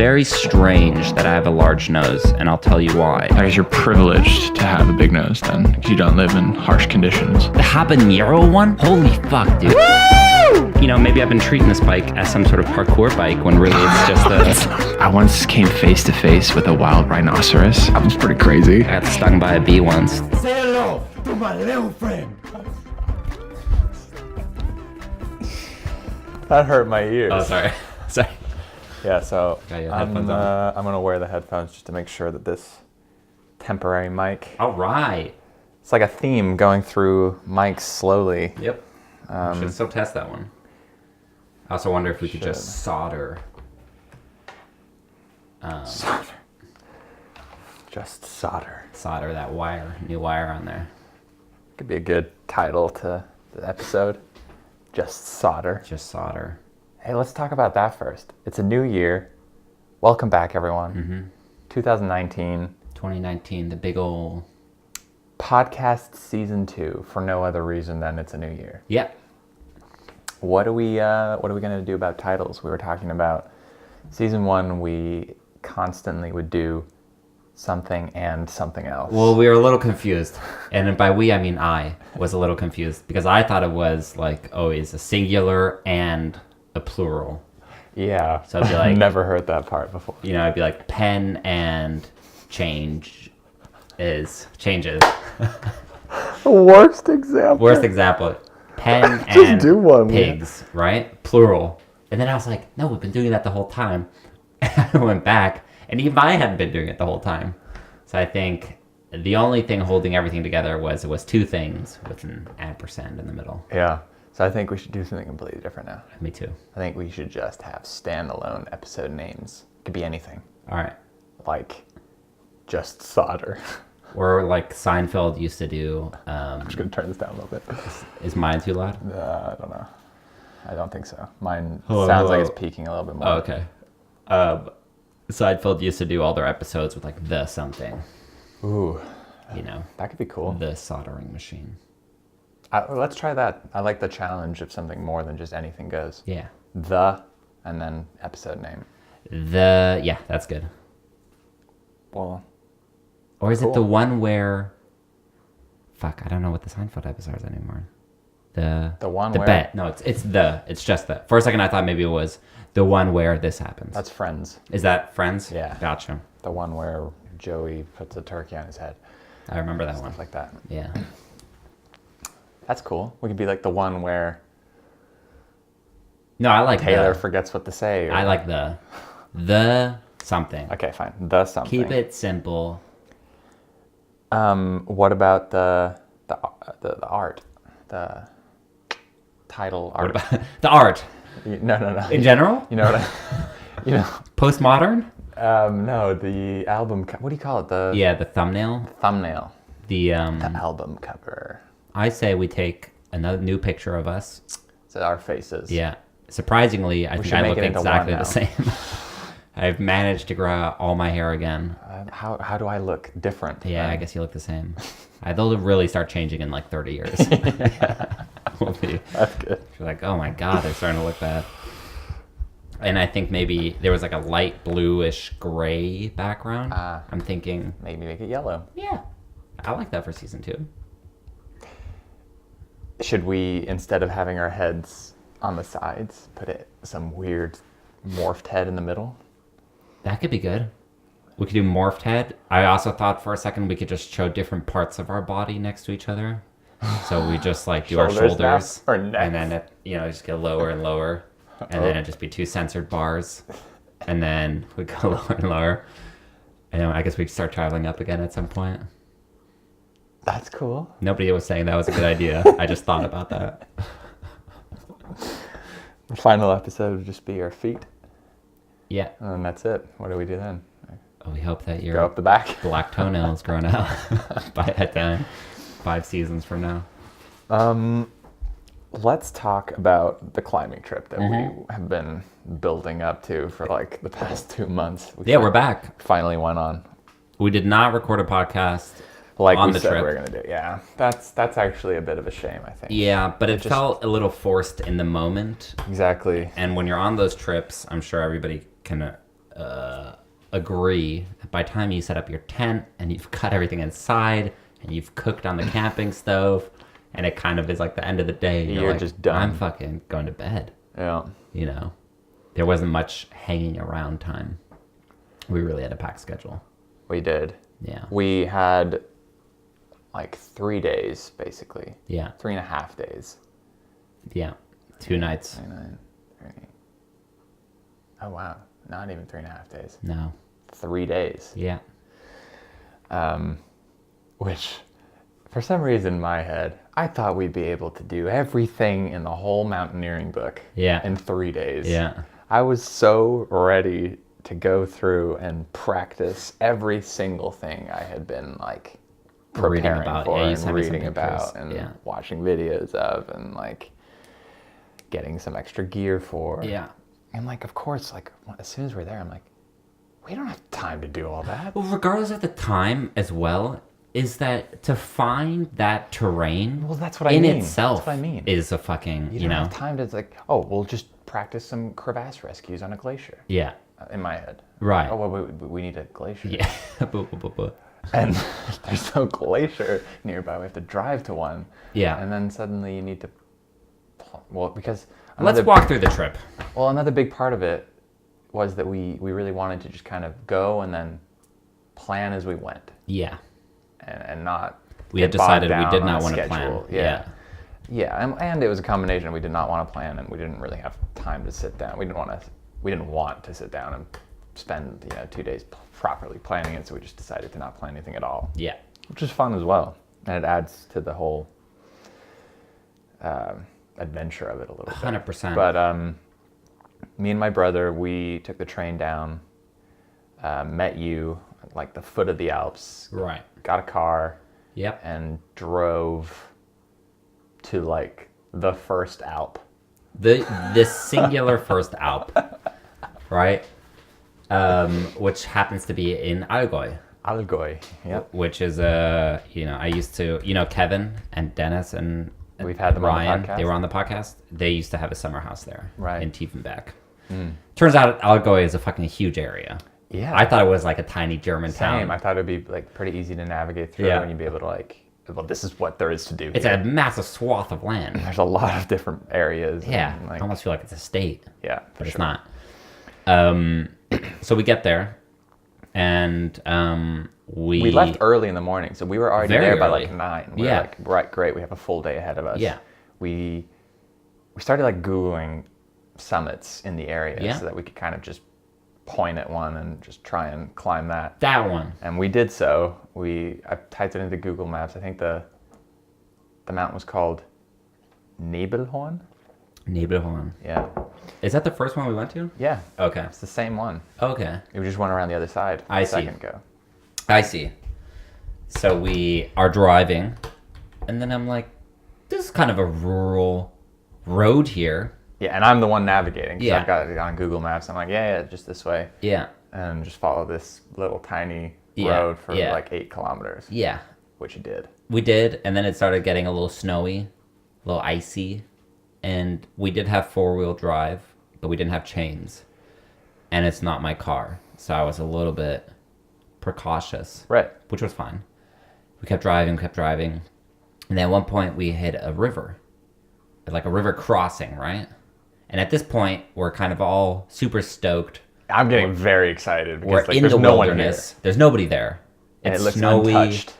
very strange that I have a large nose, and I'll tell you why. I guess you're privileged to have a big nose then, because you don't live in harsh conditions. The habanero one? Holy fuck, dude. You know, maybe I've been treating this bike as some sort of parkour bike when really it's just a... I once came face to face with a wild rhinoceros. That was pretty crazy. I got stung by a bee once. Say hello to my little friend. That hurt my ears. Oh, sorry. Sorry. Yeah, so Got your I'm headphones on. going to wear the headphones just to make sure that this temporary mic... All right. It's like a theme going through mics slowly. Yep. We should still test that one. I also wonder if we could just solder. Solder. Just solder. Solder that wire, new wire on there. Could be a good title to the episode. Just solder. Just solder. Hey, let's talk about that first. It's a new year. Welcome back, everyone. Mm-hmm. 2019. 2019, the big ol'... Podcast season 2 for no other reason than it's a new year. Yeah. What are we going to do about titles? We were talking about season 1. We constantly would do something and something else. Well, we were a little confused. And by we, I mean I was a little confused because I thought it was like always a singular and a plural. Yeah. So it'd be like... Never heard that part before. You know, it'd be like pen and changes. Worst example. Worst example. Pen Just and do one, pigs, right? Plural. And then I was like, no, we've been doing that the whole time. And I went back, and even I hadn't been doing it the whole time. So I think the only thing holding everything together was it was two things with an ampersand in the middle. Yeah. So I think we should do something completely different now. Me too. I think we should just have standalone episode names. It could be anything. All right. Like, just solder. Or like Seinfeld used to do. I'm just going to turn this down a little bit. Is mine too loud? I don't know. I don't think so. Mine Hello, sounds hello. like it's peaking a little bit more. Oh, okay. Seinfeld used to do all their episodes with like the something. Ooh. You know, That could be cool. the soldering machine. Let's try that. I like the challenge of something more than just anything goes. Yeah. The, and then episode name. Yeah, that's good. Well, Or is Cool. it the one where... Fuck, I don't know what the Seinfeld episodes anymore. The one the where... bet. No, it's just the... For a second I thought maybe it was the one where this happens. That's Friends. Is that Friends? Yeah. Gotcha. The one where Joey puts a turkey on his head. I remember that one. Stuff like that. Yeah. That's cool. We could be like the one where No, I like Taylor the... forgets what to say. Or... I like the something. Okay, fine. The something. Keep it simple. What about the art? The title art. What about the art? No. In general? You know what I... Postmodern? No, the album... what do you call it? The thumbnail. Thumbnail. The The album cover. I say we take another new picture of us. So our faces. Yeah. Surprisingly, I think should I make look it into exactly one the same. I've managed to grow out all my hair again. How do I look different? Yeah, I guess you look the same. They'll really start changing in like 30 years. We'll be, That's good. you're like, oh my God, they're starting to look bad. And I think maybe there was like a light bluish gray background. I'm thinking, Maybe make it yellow. yeah, I like that for season 2. Should we, instead of having our heads on the sides, put some weird morphed head in the middle? That could be good. We could do morphed head. I also thought for a second we could just show different parts of our body next to each other. So we just like do our Shoulders now? shoulders Or neck? and then it, just get lower and lower. And then it'd just be 2 censored bars. And then we go lower and lower. And then I guess we'd start traveling up again at some point. That's cool. Nobody was saying that was a good idea. I just thought about that. The final episode would just be our feet. Yeah. And then that's it. What do we do then? Oh, we hope that Go your up the back. black toenails grown out by that time. 5 seasons from now. Let's talk about the climbing trip that we have been building up to for like the past 2 months. We're back. Finally went on. We did not record a podcast Like on we the said trip. we were going to do. Yeah. That's actually a bit of a shame, I think. Yeah, but it just- felt a little forced in the moment. Exactly. And when you're on those trips, I'm sure everybody can agree that by the time you set up your tent and you've cut everything inside and you've cooked on the camping stove and it kind of is like the end of the day, You're like, just done. I'm fucking going to bed. Yeah. You know, there wasn't much hanging around time. We really had a packed schedule. We did. Yeah. We had like 3 days, basically. Yeah. 3.5 days. Yeah. 2 nights. 29, 30. Oh, wow. Not even 3.5 days. No. 3 days. Yeah. Which, for some reason in my head, I thought we'd be able to do everything in the whole mountaineering book Yeah. in 3 days. Yeah. I was so ready to go through and practice every single thing I had been like Reading preparing about. for Yeah, you and sent me some reading about pictures. and Yeah. watching videos of and like getting some extra gear for. Yeah. And like, of course, like as soon as we're there, I'm like, we don't have time to do all that. Well, regardless of the time as well, is that to find that terrain Well, that's what I in mean. itself That's what I mean. is a fucking, You you don't know. have time to like, oh, we'll just practice some crevasse rescues on a glacier. Yeah. In my head. Right. Oh, well, we need a glacier. Yeah. But And there's no glacier nearby. We have to drive to one. Yeah. And then suddenly you need to, well, because let's walk through the trip. Well, another big part of it was that we really wanted to just kind of go and then plan as we went, Yeah. and not. We had get bogged decided we down did on not a want to plan. schedule. Yeah. Yeah, and it was a combination. We did not want to plan, and we didn't really have time to sit down. We didn't want to sit down and spend 2 days properly planning it. So we just decided to not plan anything at all. Yeah. Which is fun as well, and it adds to the whole adventure of it a little bit. 100%. But me and my brother, we took the train down, met you at like the foot of the Alps, Right. got a car, Yep. and drove to like the first Alp. The singular first Alp, right? Which happens to be in Allgäu. Allgäu, yep. Which is I used to, Kevin and Dennis and We've had them on the Ryan. podcast. They were on the podcast. They used to have a summer house there, Right. in Tiefenbach. Turns out Allgäu is a fucking huge area. Yeah. I thought it was like a tiny German Same. town. I thought it'd be like pretty easy to navigate through, Yeah. and you'd be able to like, well, this is what there is to do. It's here. a massive swath of land. There's a lot of different areas. Yeah, and, I like, almost feel like it's a state, yeah, for but it's sure. not. So we get there, and We left early in the morning, so we were already Very there by early. like 9. We Yeah. were like, right, great, we have a full day ahead of us. Yeah. We started like Googling summits in the area Yeah. so that we could kind of just point at one and just try and climb that. that one. And we did so. I typed it into Google Maps. I think the mountain was called Nebelhorn. Nebelhorn. Yeah. Is that the first one we went to? Yeah. Okay. It's the same one. Okay. We just went around the other side I a see. second ago. I see. So we are driving, and then I'm like, this is kind of a rural road here. Yeah, and I'm the one navigating. 'Cause Yeah. I've got it on Google Maps. I'm like, yeah, just this way. Yeah. And just follow this little tiny Yeah, road for yeah. like 8 kilometers, Yeah. which you did. We did, and then it started getting a little snowy, a little icy, and we did have 4-wheel drive, but we didn't have chains, and it's not my car, so I was a little bit precautious, Right. which was fine. We kept driving, and then at one point we hit a river, like a river crossing, right? And at this point, we're kind of all super stoked. I'm getting very excited We're because like, in there's the no one here. wilderness. There's nobody there. And It's it looks snowy. untouched.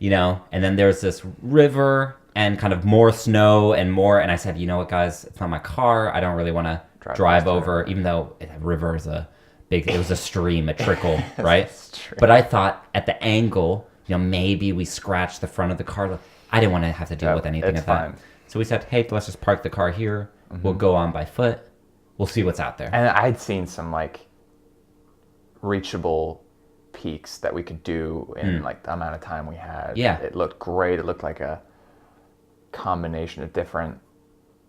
And then there's this river and kind of more snow and more. And I said, you know what, guys, it's not my car. I don't really want to drive past the over, even though a river is it was a stream, a trickle, right? stream. But I thought at the angle, maybe we scratched the front of the car. I didn't want to have to deal Yeah, with anything it's of that. fine. So we said, hey, let's just park the car here. We'll go on by foot. We'll see what's out there. And I'd seen some like reachable peaks that we could do in like the amount of time we had. Yeah. It looked great. It looked like a combination of different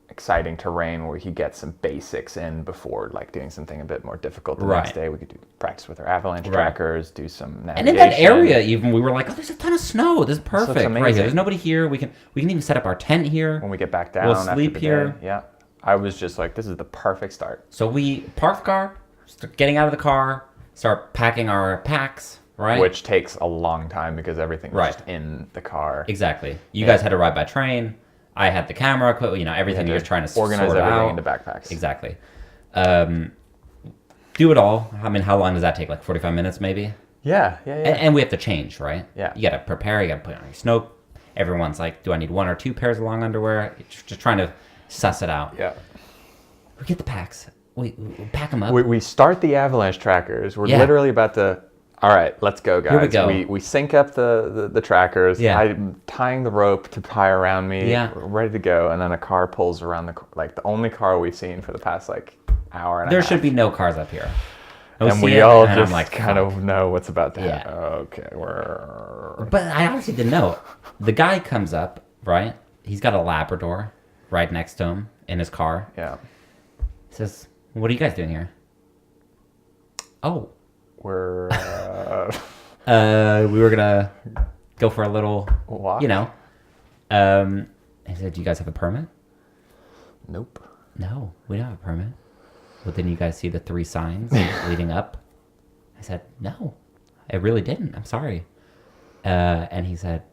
exciting terrain where we could get some basics in before like doing something a bit more difficult the Right. next day. We could practice with our avalanche Right. trackers, do some navigation. And in that area, even we were like, "Oh, there's a ton of snow. This is perfect right amazing. here. There's nobody here. We can even set up our tent here." When we get back down We'll after sleep the here. day. Yeah. I was just like, this is the perfect start. So we parked the car, start getting out of the car, start packing our packs, right? Which takes a long time because everything was Right. just in the car. Exactly. You guys had to ride by train. I had the camera equipment, everything We you're had trying to organize sort everything out. into backpacks. Exactly. Do it all. I mean, how long does that take? Like 45 minutes maybe? Yeah. And we have to change, right? Yeah. You got to prepare. You got to put on your snow. Everyone's like, do I need 1 or 2 pairs of long underwear? Just trying to suss it out. Yeah. We get the packs. We pack them up. We start the avalanche trackers. We're Yeah. literally about to. All right, let's go, guys. Here we go. We sync up the trackers. Yeah. I'm tying the rope to tie around me. Yeah. We're ready to go, and then a car pulls around the only car we've seen for the past hour and a There half. should be no cars up here. And And we all just I'm kind of know what's about to Yeah. happen. Okay, we're. But I honestly didn't know. The guy comes up, right? He's got a Labrador right next to him in his car. Yeah. He says, "What are you guys doing here?" Oh, We're. we were gonna go for a little, Walk? He said, "Do you guys have a permit?" Nope. No, we don't have a permit. Well, didn't you guys see the 3 signs leading up? I said, no, I really didn't. I'm sorry. And he said,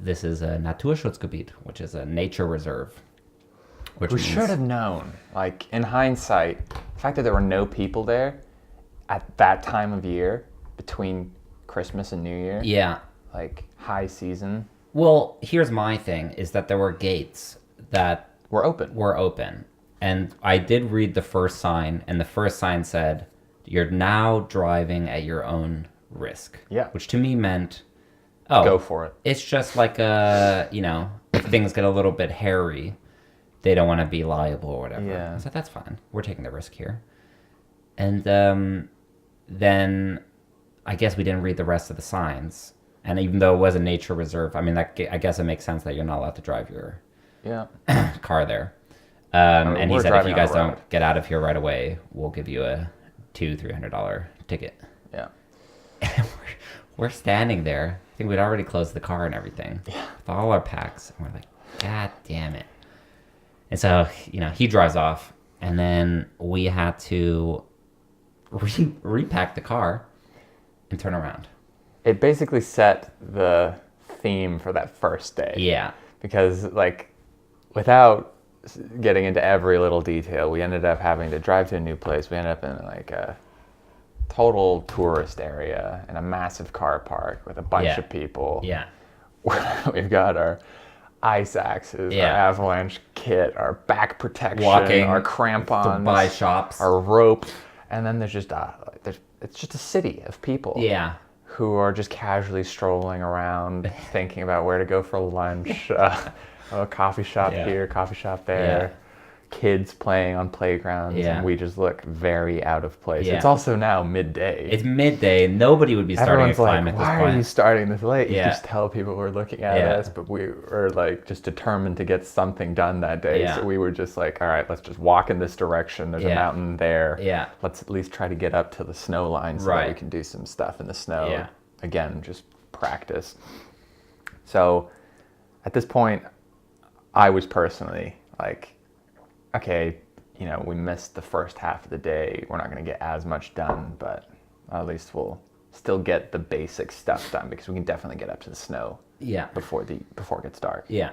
this is a Naturschutzgebiet, which is a nature reserve. Which We means- should have known. In hindsight, the fact that there were no people there at that time of year between Christmas and New Year, Yeah. high season, Well, here's my thing, is that there were gates that we're open. were open. And I did read the first sign, and the first sign said, you're now driving at your own risk. Yeah. Which to me meant, oh, Go for it. it's just like if things get a little bit hairy, they don't want to be liable or whatever. Yeah. I said, that's fine. We're taking the risk here. And then I guess we didn't read the rest of the signs. And even though it was a nature reserve, I mean, I guess it makes sense that you're not allowed to drive your Yeah. car there. mean, And he we're said, if driving you on guys the road. don't get out of here right away, we'll give you a $200-$300 ticket. Yeah. And we're standing there. I think we'd already closed the car and everything. Yeah. With all our packs. And we're like, God damn it. And so, he drives off. And then we had to repack the car and turn around. It basically set the theme for that first day. Yeah. Because, without getting into every little detail, we ended up having to drive to a new place. We ended up in, a total tourist area in a massive car park with a bunch Yeah. of people. Yeah. We've got our ice axes, Yeah. our avalanche kit, our back protection, Walking our To crampons, buy shops. our rope, and then there's just it's just a city of people Yeah. who are just casually strolling around, thinking about where to go for lunch. A coffee shop Yeah. here, coffee shop there. Kids playing on playgrounds, Yeah. and we just look very out of place. Yeah. It's also now midday. It's midday. Nobody would be starting Everyone's a climb like, at this why point. are you starting this late? Yeah. You just tell people we're looking at Yeah. us, but we were just determined to get something done that day. Yeah. So we were just like, all right, let's just walk in this direction. There's a Yeah. mountain there. Yeah. Let's at least try to get up to the snow line so that we Right. can do some stuff in the snow. Yeah. Again, just practice. So at this point, I was personally like, okay, we missed the first half of the day. We're not going to get as much done, but at least we'll still get the basic stuff done because we can definitely get up to the snow Yeah. before it gets dark. Yeah.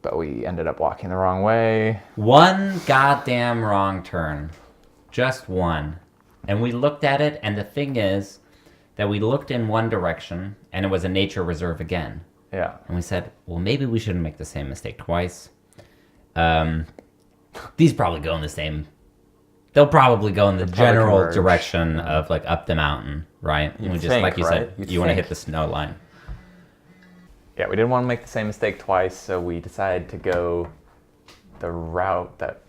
But we ended up walking the wrong way. One goddamn wrong turn. Just one. And we looked at it, and the thing is that we looked in one direction, and it was a nature reserve again. Yeah. And we said, well, maybe we shouldn't make the same mistake twice. These probably go in the same... They'll probably go in the probably general converge. direction of, up the mountain, right? And we just, think, like you right? said, You'd you want to think. hit the snow line. Yeah, we didn't want to make the same mistake twice, so we decided to go the route that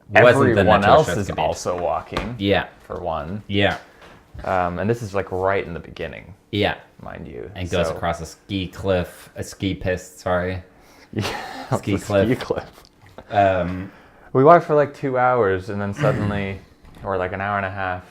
Wasn't the everyone else is Naturschutzgebiet. also walking, Yeah. for one. Yeah. And this is right in the beginning, Yeah. mind you. And goes So- across a ski piste, sorry. Yeah, ski it's a cliff. Ski cliff. Um, We walked for 2 hours, and then suddenly, or an hour and a half,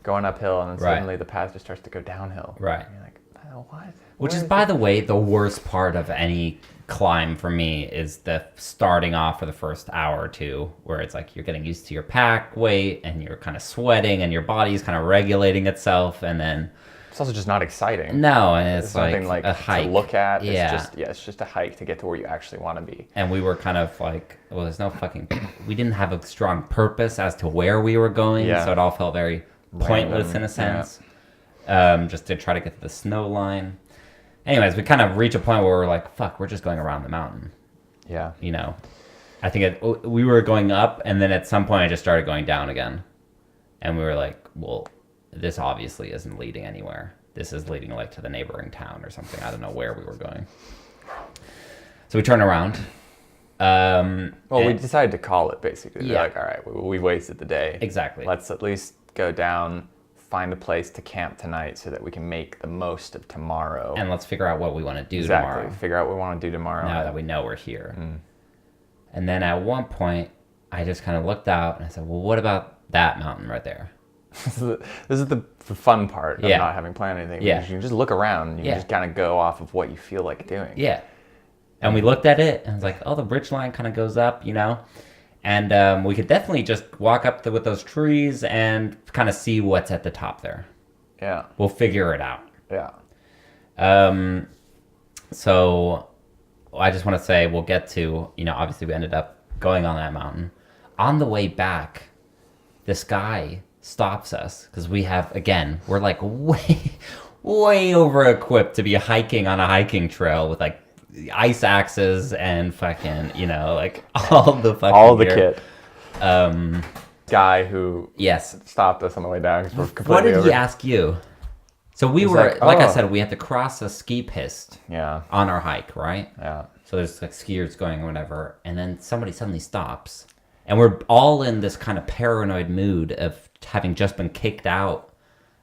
going uphill, and then Right. suddenly the path just starts to go downhill. Right. And you're like, What? Which is, by the way, the worst part of any climb for me is the starting off for the first hour or two, where it's like you're getting used to your pack weight and you're kind of sweating and your body's kind of regulating itself, and then It's also just not exciting. no, and it's It's nothing like a hike to look at. Yeah. It's just a hike to get to where you actually want to be. And we were kind of like, well, there's no fucking, we didn't have a strong purpose as to where we were going, Yeah. so it all felt very pointless in a sense. Just to try to get to the snow line. Anyways, we kind of reach a point where we're like, fuck, we're just going around the mountain. Yeah. You know, I think we were going up, and then at some point I just started going down again. And we were like, well, this obviously isn't leading anywhere. This is leading like to the neighboring town or something. I don't know where we were going. So we turn around. We decided to call it, basically. Yeah. We're like, all right, we wasted the day. Exactly. Let's at least go down, find a place to camp tonight so that we can make the most of tomorrow. And let's figure out what we want to do exactly. tomorrow. Figure out what we want to do tomorrow. Now that we know we're here. And then at one point, I just kind of looked out and I said, well, what about that mountain right there? This is the fun part of Yeah. not having planned anything. Yeah. Because you can just look around and you Yeah. can just kind of go off of what you feel like doing. Yeah. And we looked at it and it's like, oh, the bridge line kind of goes up, you know? And we could definitely just walk up with those trees and kind of see what's at the top there. Yeah. We'll figure it out. Yeah. So I just want to say we'll get to, you know, obviously we ended up going on that mountain. On the way back, this guy stops us because we're like way over equipped to be hiking on a hiking trail with like ice axes and fucking, you know, like all the gear. Kit. Guy who Yes. stopped us on the way down because we're What completely did over. he ask you? So we He's were, like I "Oh." said, we had to cross a ski piste Yeah. on our hike, right? Yeah. So there's like skiers going or whatever, and then somebody suddenly stops, and we're all in this kind of paranoid mood of having just been kicked out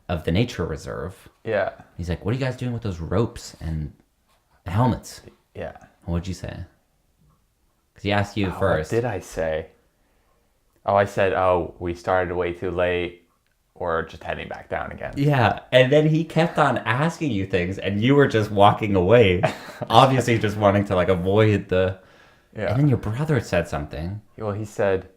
of the nature reserve. Yeah. He's like, "What are you guys doing with those ropes and helmets?" Yeah. And what'd you say? Because he asked you What first. did I say? Oh, I said, oh, we started way too late. Or just heading back down again. Yeah, and then he kept on asking you things, and you were just walking away, obviously just wanting to like avoid the. Yeah. And then your brother said something. Well, he said,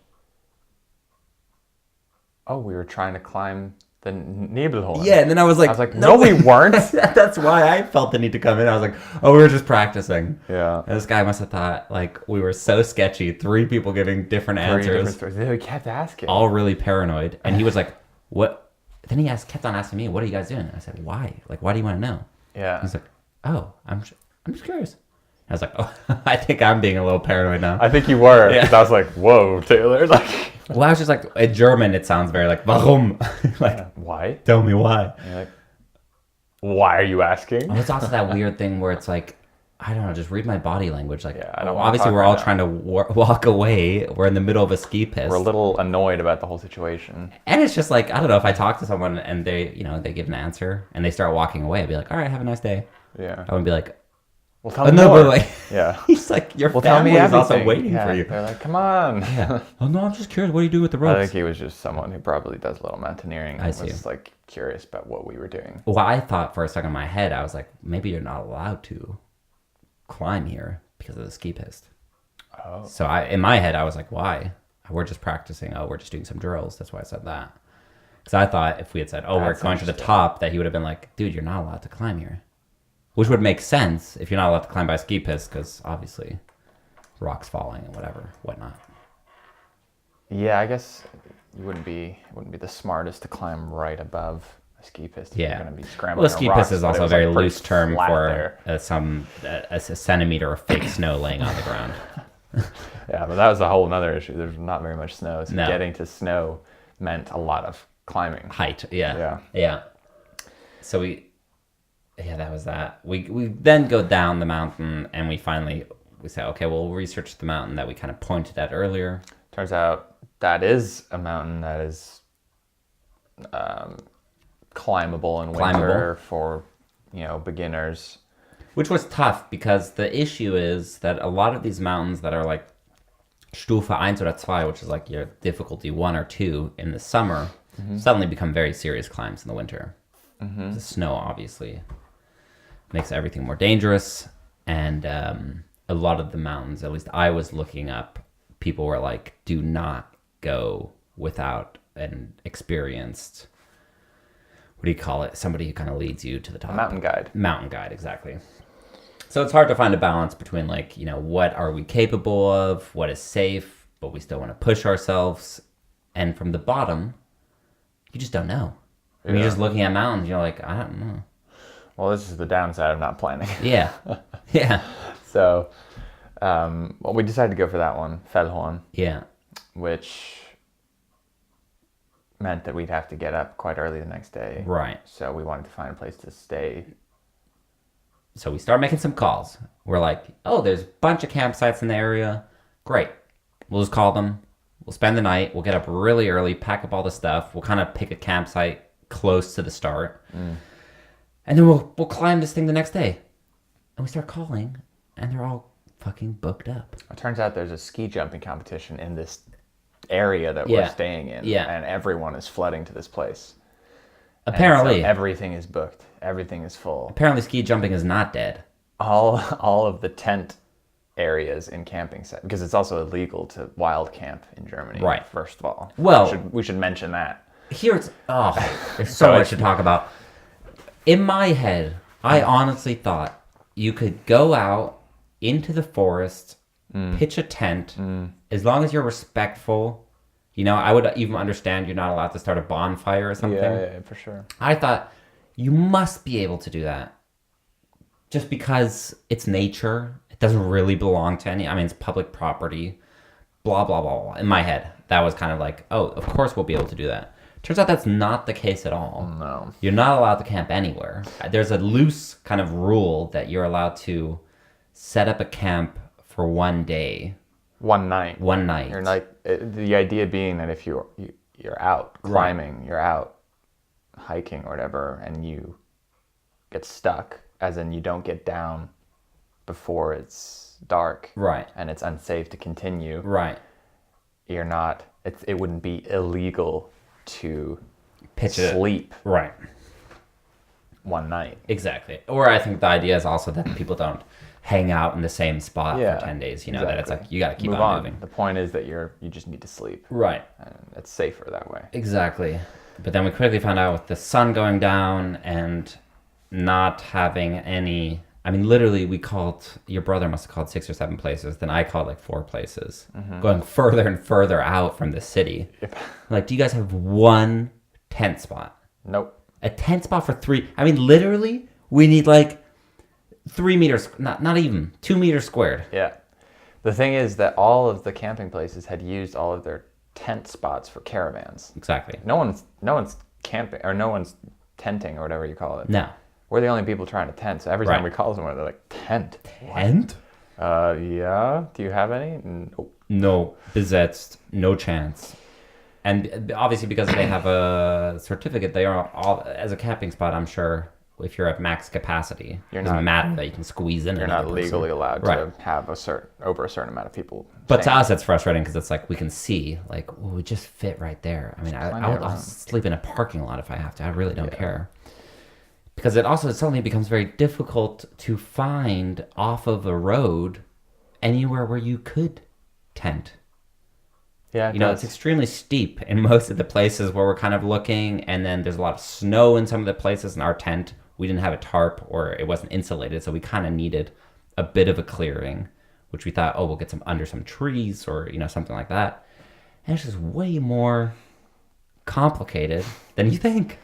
oh, we were trying to climb the Nebelhorn. Yeah, and then I was like, no, we weren't. That's why I felt the need to come in. I was like, oh, we were just practicing. Yeah. And this guy must have thought like we were so sketchy. 3 people giving different Three different answers, stories. They kept asking. all really paranoid. And he was like, what? Then he kept on asking me, what are you guys doing? I said, why? Like, why do you want to know? Yeah. He's like, oh, I'm just curious. I was like, oh, I think I'm being a little paranoid now. I think you were. Yeah. 'Cause I was like, whoa, Taylor. Like, Well, I was just like, in German, it sounds very like, warum? Like, why? tell me why. And you're like, why are you asking? Well, it's also that weird thing where it's like, I don't know, just read my body language. Like, Yeah, I don't wanna obviously talk we're right all now. trying to walk away. We're in the middle of a ski piste. We're a little annoyed about the whole situation. And it's just like, I don't know, if I talk to someone and they, you know, they give an answer and they start walking away, I'd be like, all right, have a nice day. Yeah. I would be like, Well, tell oh, me no, more. but like, Yeah. he's like, your Well, tell family me is also everything. waiting Yeah, for you. They're like, come on. Yeah. Oh, no, I'm just curious. What do you do with the I ropes? think he was just someone who probably does a little mountaineering. I and see. was like curious about what we were doing. Well, I thought for a second in my head, I was like, maybe you're not allowed to climb here because of the ski piste. Oh. So in my head, I was like, why? We're just practicing. Oh, we're just doing some drills. That's why I said that. Because I thought if we had said, oh, we're That's going to the interesting. top, that he would have been like, dude, you're not allowed to climb here. Which would make sense if you're not allowed to climb by ski piste, because obviously rocks falling and whatnot. Yeah, I guess it wouldn't be the smartest to climb right above a ski piste. If Yeah. You're going to be scrambling. Well, a ski on piste rocks, is but it also a was, very like, pretty loose term flat for there. a centimeter of fake snow laying on the ground. Yeah, but that was a whole other issue. There's not very much snow, so No. getting to snow meant a lot of climbing. Height, yeah. Yeah. Yeah. So that was that. We then go down the mountain and we say, okay, we'll research the mountain that we kind of pointed at earlier. Turns out that is a mountain that is climbable in winter for, beginners. Which was tough because the issue is that a lot of these mountains that are like Stufe 1 oder 2, which is like your difficulty 1 or 2 in the summer, suddenly become very serious climbs in the winter. The snow, obviously. makes everything more dangerous. And a lot of the mountains, at least I was looking up, people were like, do not go without an experienced, what do you call it? Somebody who kind of leads you to the top. Mountain guide. Mountain guide, exactly. So it's hard to find a balance between, like, what are we capable of, what is safe, but we still want to push ourselves. And from the bottom, you just don't know. I mean, you're just looking at mountains, you're like, I don't know. Well, this is the downside of not planning. Yeah. Yeah. So, we decided to go for that one, Fellhorn, Yeah. which meant that we'd have to get up quite early the next day. Right. So we wanted to find a place to stay. So we start making some calls. We're like, oh, there's a bunch of campsites in the area. Great. We'll just call them. We'll spend the night. We'll get up really early, pack up all the stuff. We'll kind of pick a campsite close to the start. And then we'll climb this thing the next day. And we start calling, and they're all fucking booked up. It turns out there's a ski jumping competition in this area that we're staying in. Yeah. And everyone is flooding to this place. Apparently. And so everything is booked. Everything is full. Apparently ski jumping is not dead. All of the tent areas in camping sites, because it's also illegal to wild camp in Germany. Right. First of all. Well, we should mention that. Here it's, there's so much to talk about. In my head, I honestly thought you could go out into the forest, pitch a tent, as long as you're respectful. I would even understand you're not allowed to start a bonfire or something. Yeah, for sure. I thought you must be able to do that. Just because it's nature, it doesn't really belong to any. I mean, it's public property, blah, blah, blah, blah. In my head, that was kind of like, oh, of course we'll be able to do that. Turns out that's not the case at all. No. You're not allowed to camp anywhere. There's a loose kind of rule that you're allowed to set up a camp for one day. One night. One night. You're like, the idea being that if you're out climbing, you're out hiking or whatever, and you get stuck, as in you don't get down before it's dark. Right. And it's unsafe to continue. Right. You're not, it wouldn't be illegal to Pitch it. sleep Right. one night. Exactly. Or I think the idea is also that people don't hang out in the same spot for 10 days. That it's like you got to keep on moving. The point is that you just need to sleep. Right. And it's safer that way. Exactly. But then we quickly found out with the sun going down and not having any... I mean, literally, we called... Your brother must have called 6 or 7 places. Then I called like 4 places. Going further and further out from the city. Yep. Like, do you guys have one tent spot? Nope. A tent spot for 3... I mean, literally, we need like 3 meters... Not even 2 meters squared. Yeah. The thing is that all of the camping places had used all of their tent spots for caravans. Exactly. No one's camping, or no one's tenting, or whatever you call it. No. We're the only people trying to tent. So every time we call someone, they're like, tent? Tent? Yeah. Do you have any? Nope. No. Besetzt. No chance. And obviously because they have a certificate, they are all, as a camping spot, I'm sure, if you're at max capacity, it doesn't matter that you can squeeze in. You're not legally allowed to have over a certain amount of people. But to us, it's frustrating because it's like we can see, like, we just fit right there. I mean, I'll sleep in a parking lot if I have to. I really don't care. Because it also suddenly becomes very difficult to find off of a road anywhere where you could tent. Yeah, it's extremely steep in most of the places where we're kind of looking, and then there's a lot of snow in some of the places in our tent. We didn't have a tarp, or it wasn't insulated, so we kind of needed a bit of a clearing, which we thought, we'll get under some trees or, something like that. And it's just way more complicated than you think.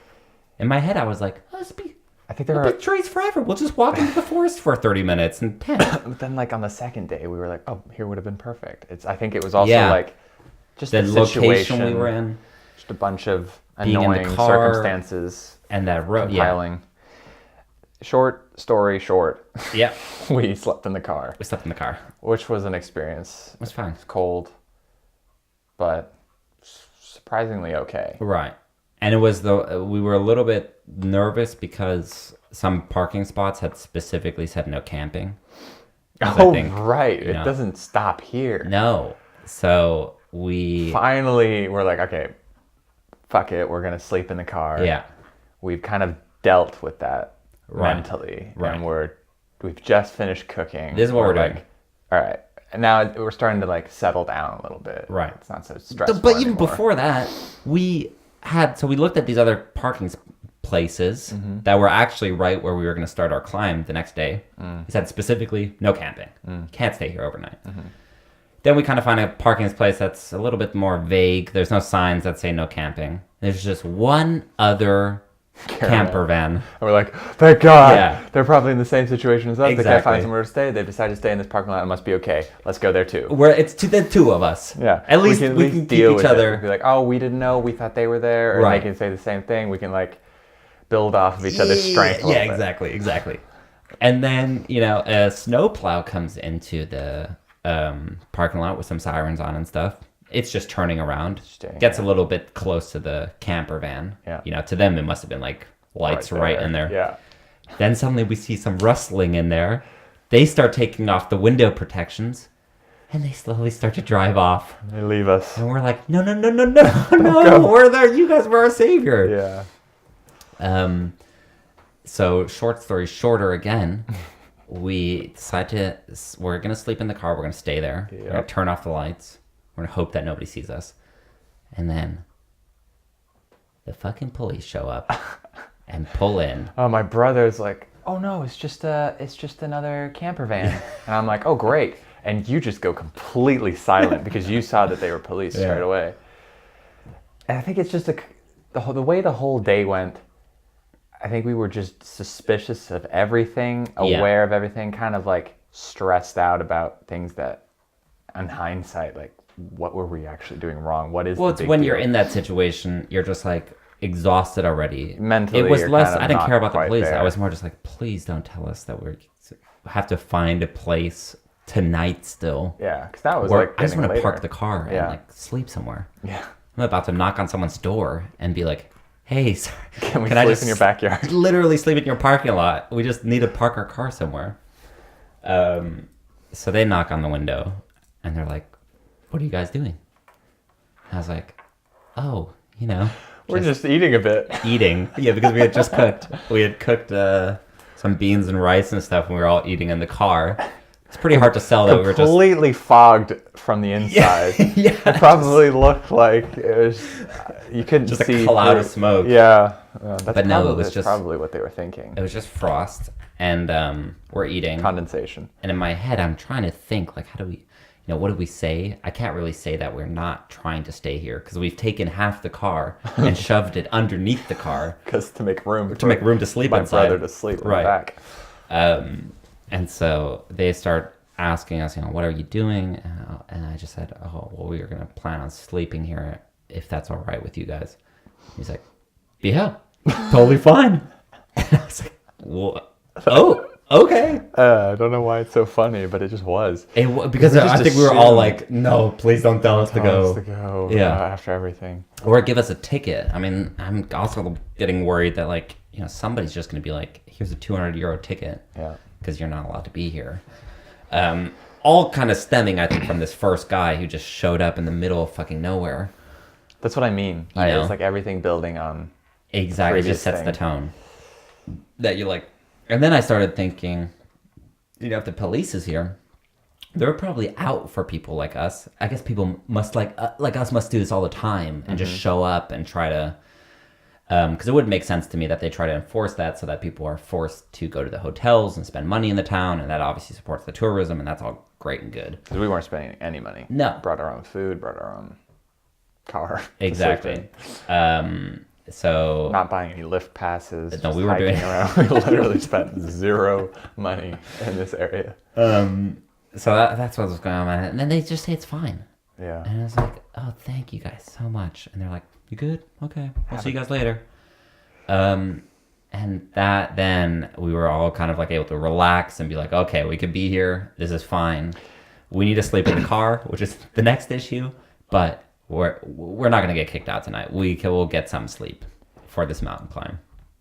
In my head, I was like, I think there are trees forever. We'll just walk into the forest for 30 minutes and tent. But then, like, on the second day, we were like, here would have been perfect. I think it was also like just the location we were in, just a bunch of annoying circumstances, and that road compiling. Short story short. Yeah. We slept in the car. Which was an experience. It was fine. It was cold, but surprisingly okay. Right. And it was we were a little bit nervous because some parking spots had specifically said no camping. Right. It doesn't stop here. No. So finally, we're like, okay, fuck it. We're going to sleep in the car. Yeah. We've kind of dealt with that mentally, Right. and we've just finished cooking. This is what we're doing. like, all right, and now we're starting to like settle down a little bit. Right. It's not so stressful But even anymore. before that, we looked at these other parking places that were actually right where we were going to start our climb the next day. It said specifically, no camping. Can't stay here overnight. Then we kind of find a parking place that's a little bit more vague. There's no signs that say no camping. There's just one other camper van. And we're like, thank God. Yeah. They're probably in the same situation as us. They can't Exactly. find somewhere to stay. They've decided to stay in this parking lot. It must be okay. Let's go there too. Where it's the two of us. Yeah. At least we can keep each other. Be like, oh, we didn't know. We thought they were there. Or Right. they can say the same thing. We can like build off of each other's strength a little bit. Exactly. And then, a snowplow comes into the parking lot with some sirens on and stuff. It's just turning around. Gets a little bit close to the camper van. Yeah. To them, it must have been like lights right in there. Yeah. Then suddenly we see some rustling in there. They start taking off the window protections. And they slowly start to drive off. They leave us. And we're like, no, we're there. You guys were our savior. Yeah. So short story shorter again, we decide we're going to sleep in the car. We're going to stay there. We're going to turn off the lights. We're going to hope that nobody sees us. And then the fucking police show up and pull in. Oh, my brother's like, oh no, it's just another camper van. And I'm like, oh great. And you just go completely silent because you saw that they were police straight away. And I think it's just the way the whole day went. I think we were just suspicious of everything, aware of everything, kind of like stressed out about things that, in hindsight, like what were we actually doing wrong? What is Well, the it's big when deal? you're in that situation, you're just like exhausted already. Mentally, it was you're less. kind of I didn't not care about the quite police. there. I was more just like, please don't tell us that we have to find a place tonight still. Yeah, because that was Or like I just getting want to park later. the car and Yeah. like sleep somewhere. Yeah. I'm about to knock on someone's door and be like, hey, sorry, Can we I sleep just in your backyard? literally sleep in your parking lot? We just need to park our car somewhere. So they knock on the window and they're like, what are you guys doing? I was like, oh, We're just eating a bit. eating. Yeah, because we had just cooked. We had cooked some beans and rice and stuff and we were all eating in the car. It's pretty hard to sell that we were just... Completely fogged from the inside. Yeah. It probably looked like it was... You couldn't Just a see cloud of through- smoke. Yeah. That's But no, it probably, was that's just- probably what they were thinking. It was just frost and we're eating. Condensation. And in my head, I'm trying to think, like, how do we... what do we say? I can't really say that we're not trying to stay here because we've taken half the car and shoved it underneath the car Because to make room to sleep my inside. brother to sleep in Right. the back. And so they start asking us, what are you doing? And I just said, oh, well, we were going to plan on sleeping here if that's all right with you guys. He's like, yeah, totally fine. And I was like, well, oh, okay. I don't know why it's so funny, but it just was. Because We I just think we were all assumed- like, no, please don't tell us to Tell go. us to go Yeah. after everything. Or give us a ticket. I mean, I'm also getting worried that, like, somebody's just going to be like, here's a 200 euro ticket. Yeah. Because you're not allowed to be here. All kind of stemming, I think, from this first guy who just showed up in the middle of fucking nowhere. That's what I mean. It's like everything building on... Exactly. It Previous just sets thing. the tone. That you like. And then I started thinking, if the police is here, they're probably out for people like us. I guess people must like us must do this all the time and just show up and try to... Because it would make sense to me that they try to enforce that so that people are forced to go to the hotels and spend money in the town, and that obviously supports the tourism, and that's all great and good. Because we weren't spending any money. No. Brought our own food, brought our own car. to sleep Exactly. in. So Not buying any lift passes. No, just we were hiking doing- around. We literally spent zero money in this area. so that's what was going on. And then they just say it's fine. Yeah. And I was like, oh, thank you guys so much. And they're like, you good? Okay. I'll see you guys later. And then we were all kind of like able to relax and be like, okay, we could be here. This is fine. We need to sleep in the car, which is the next issue. But we're not going to get kicked out tonight. We'll get some sleep for this mountain climb.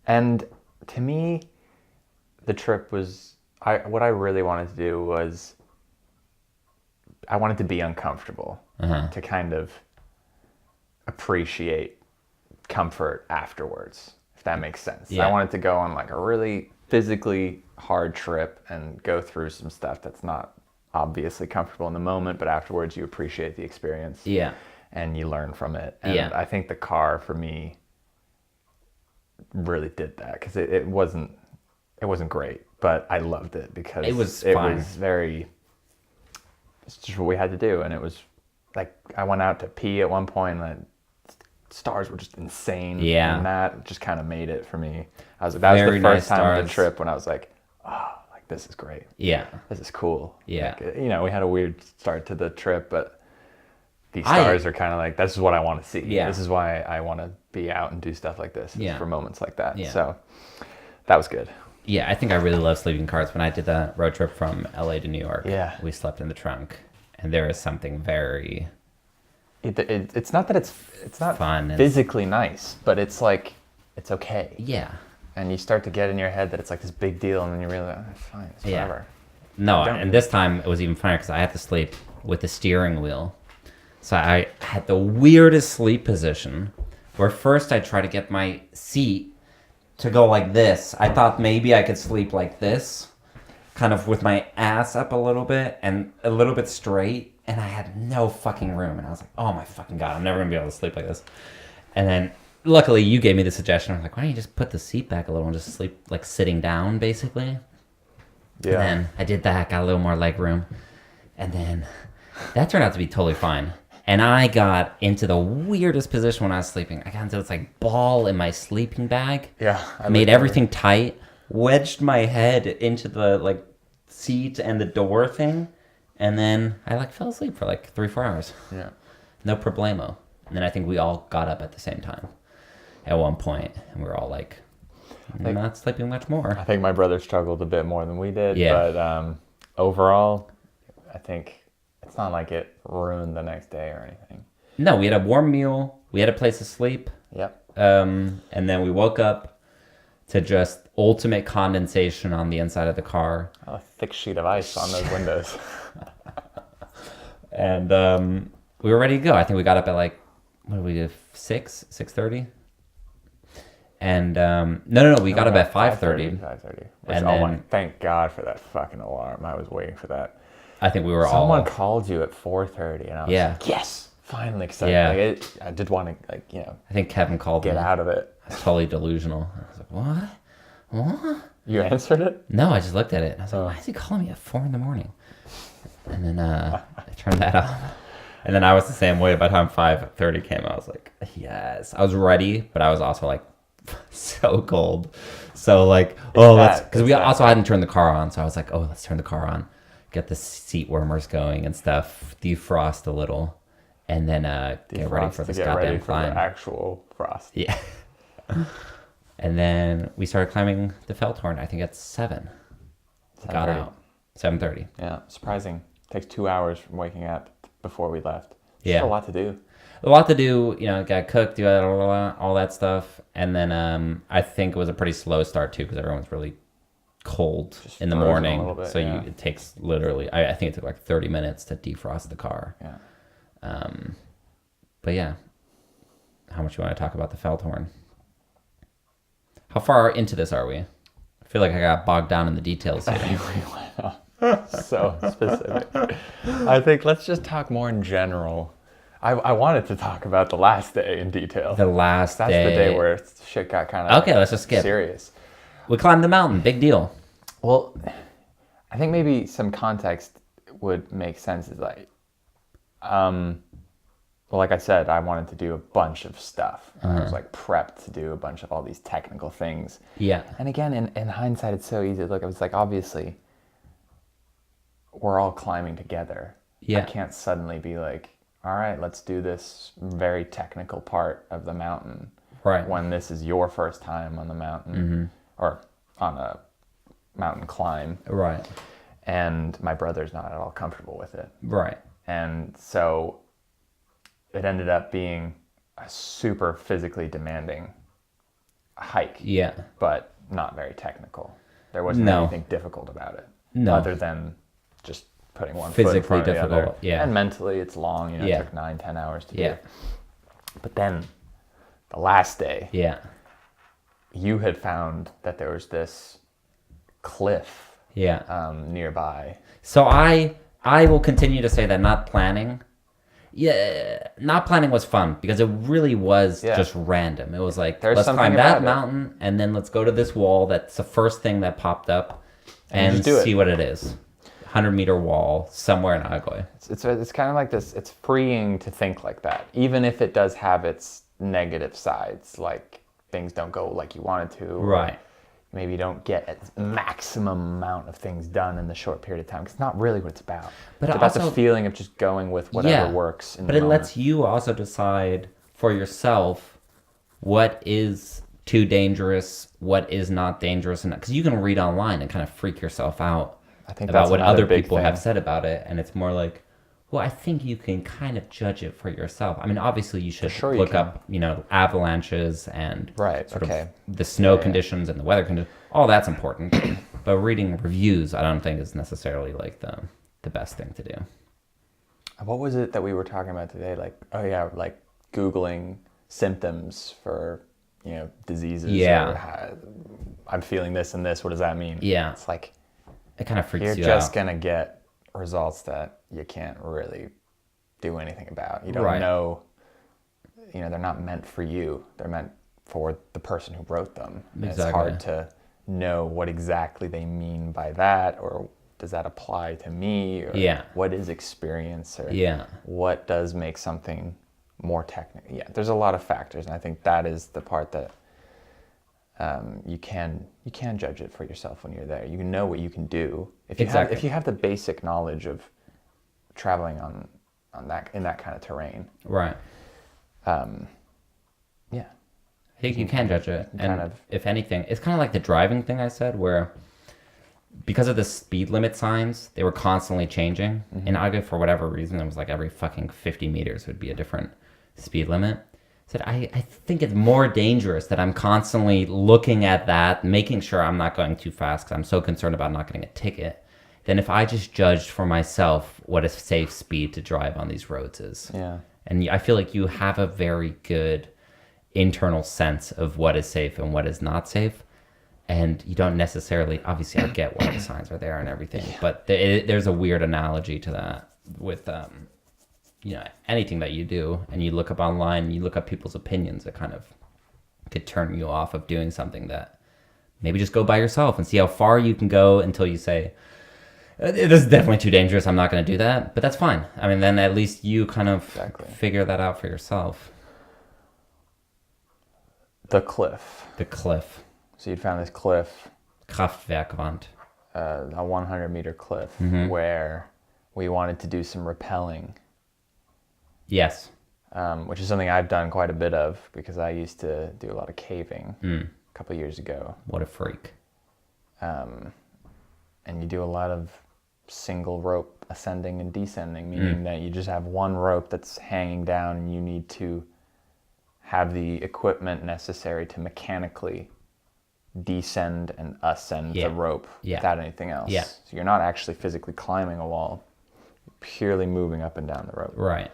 And to me, the trip was... what I really wanted to do was... I wanted to be uncomfortable. To kind of appreciate comfort afterwards. if that makes sense. Yeah. I wanted to go on like a really physically hard trip and go through some stuff that's not obviously comfortable in the moment, but afterwards you appreciate the experience. Yeah. And you learn from it. And Yeah. I think the car for me really did that, because it wasn't great, but I loved it because it was fun. It's just what we had to do. And it was like, I went out to pee at one point and the stars were just insane. Yeah. And that just kind of made it for me. That was the first time of the trip when I was like, oh, like this is great. Yeah. This is cool. Yeah. Like, we had a weird start to the trip, but these stars are kind of like, this is what I want to see. Yeah. This is why I want to be out and do stuff like this. Yeah. For moments like that. Yeah. So that was good. Yeah, I think I really love sleeping cars. When I did the road trip from LA to New York, we slept in the trunk, and there is something very it's not that it's not fun physically nice, but it's like, it's okay. Yeah. And you start to get in your head that it's like this big deal, and then you realize, oh, it's fine, it's whatever. No, and this time it was even funnier because I had to sleep with the steering wheel. So I had the weirdest sleep position where first I tried to get my seat to go like this. I thought maybe I could sleep like this, kind of with my ass up a little bit and a little bit straight, and I had no fucking room. And I was like, oh my fucking God, I'm never gonna be able to sleep like this. And then luckily you gave me the suggestion. I was like, why don't you just put the seat back a little and just sleep like sitting down, basically? Yeah. And then I did that, got a little more leg room, and then that turned out to be totally fine. And I got into the weirdest position when I was sleeping. I got into this like ball in my sleeping bag. Yeah. I made everything tight, wedged my head into the like seat and the door thing, and then I like fell asleep for like 3-4 hours. Yeah. No problemo. And then I think we all got up at the same time at one point, and we were all like, not sleeping much more. I think my brother struggled a bit more than we did. Yeah. But overall, I think it's not like it ruined the next day or anything. No, we had a warm meal. We had a place to sleep. Yep. And then we woke up to just ultimate condensation on the inside of the car. A thick sheet of ice on those windows. And we were ready to go. I think we got up at like, what did we do, 6:30? And no, we got up at 5:30. 5:30. And then, thank God for that fucking alarm. I was waiting for that. I think we were Someone called you at 4:30, and I was like, yes, finally. Excited. Yeah. Like, I did want to, I think Kevin called get me. out of it. I was totally delusional. I was like, what? You answered it? No, I just looked at it. And I was like, why is he calling me at 4 a.m? And then I turned that off. And then I was the same way. By the time 5:30 came, I was like, yes. I was ready, but I was also like so cold. So like, because we also hadn't turned the car on. So I was like, let's turn the car on. Get the seat warmers going and stuff, defrost a little, and then get ready for this goddamn climb. For the actual frost. Yeah. And then we started climbing the Feldhorn. I think at 7. Got out 7:30. Yeah, surprising. Takes 2 hours from waking up before we left. Yeah, a lot to do. A lot to do. Got cooked, do all that stuff, and then I think it was a pretty slow start too because everyone's really cold in the morning, bit, it takes literally I think it took like 30 minutes to defrost the car. But yeah, how much you want to talk about the Feldhorn? How far into this are we? I feel like I got bogged down in the details here. I think we went off so specific. I think let's just talk more in general. I wanted to talk about the last day in detail. That's the day where shit got kind of let's just skip. Serious. We climbed the mountain. Big deal. Well, I think maybe some context would make sense. Is like, like I said, I wanted to do a bunch of stuff. I was like prepped to do a bunch of all these technical things. Yeah. And again, in hindsight, it's so easy. Look, I was like, obviously, we're all climbing together. Yeah. I can't suddenly be like, all right, let's do this very technical part of the mountain. Right. When this is your first time on the mountain or on a mountain climb. Right. And my brother's not at all comfortable with it. Right. And so it ended up being a super physically demanding hike. Yeah. But not very technical. There wasn't anything difficult about it. No. Other than just putting one foot in front of the other. Yeah. And mentally it's long, it took 9-10 hours to do. Yeah. But then the last day. Yeah. you had found that there was this cliff Yeah. nearby. So I will continue to say that not planning was fun because it really was just random. It was like, There's let's something climb that about it. mountain and then let's go to this wall. That's the first thing that popped up And you and just do it. see what it is. 100-meter wall somewhere in Agoi. It's kind of like this. It's freeing to think like that, even if it does have its negative sides, like things don't go like you wanted to. Or Right. maybe you don't get a maximum amount of things done in the short period of time. 'Cause it's not really what it's about. But it's it about the also- feeling of just going with whatever works. But it lets you also decide for yourself what is too dangerous, what is not dangerous, and because you can read online and kind of freak yourself out I think about that's what another other big people thing. have said about it, and it's more like, well, I think you can kind of judge it for yourself. I mean, obviously you should sure you look can. up, avalanches and Right, sort okay. of the snow Yeah. conditions and the weather conditions. All that's important, but reading reviews, I don't think is necessarily like the best thing to do. What was it that we were talking about today? Like, oh yeah, like Googling symptoms for, diseases. Yeah. Or, I'm feeling this and this. What does that mean? Yeah. It's like, It kind of freaks you're you just out. going to get results that you can't really do anything about. You don't Right. know, they're not meant for you. They're meant for the person who wrote them. And Exactly. It's hard to know what exactly they mean by that, or does that apply to me, or Yeah. what is experience, or Yeah. what does make something more technical. Yeah, there's a lot of factors, and I think that is the part that you can judge it for yourself when you're there. You know what you can do Exactly. if you have the basic knowledge of traveling on that in that kind of terrain. Right. Yeah, I think you can judge it. And kind of- if anything, it's kind of like the driving thing I said, where because of the speed limit signs, they were constantly changing. In Aga, for whatever reason, it was like every fucking 50 meters would be a different speed limit. I said, I think it's more dangerous that I'm constantly looking at that, making sure I'm not going too fast because I'm so concerned about not getting a ticket, than if I just judged for myself what a safe speed to drive on these roads is. yeah. And I feel like you have a very good internal sense of what is safe and what is not safe. And you don't necessarily, obviously I get why the signs are there and everything, but there's a weird analogy to that with, anything that you do and you look up online, and you look up people's opinions, it kind of could turn you off of doing something that maybe just go by yourself and see how far you can go until you say, this is definitely too dangerous, I'm not going to do that, but that's fine. I mean, then at least you kind of Exactly. figure that out for yourself. The cliff. The cliff. So you'd found this cliff, Kraftwerkwand. a 100-meter cliff, Mm-hmm. where we wanted to do some rappelling, Yes. which is something I've done quite a bit of because I used to do a lot of caving Mm. a couple of years ago. What a freak. And you do a lot of single rope ascending and descending, meaning that you just have one rope that's hanging down and you need to have the equipment necessary to mechanically descend and ascend Yeah. the rope Yeah. without anything else. Yeah. So you're not actually physically climbing a wall, you're purely moving up and down the rope. Right.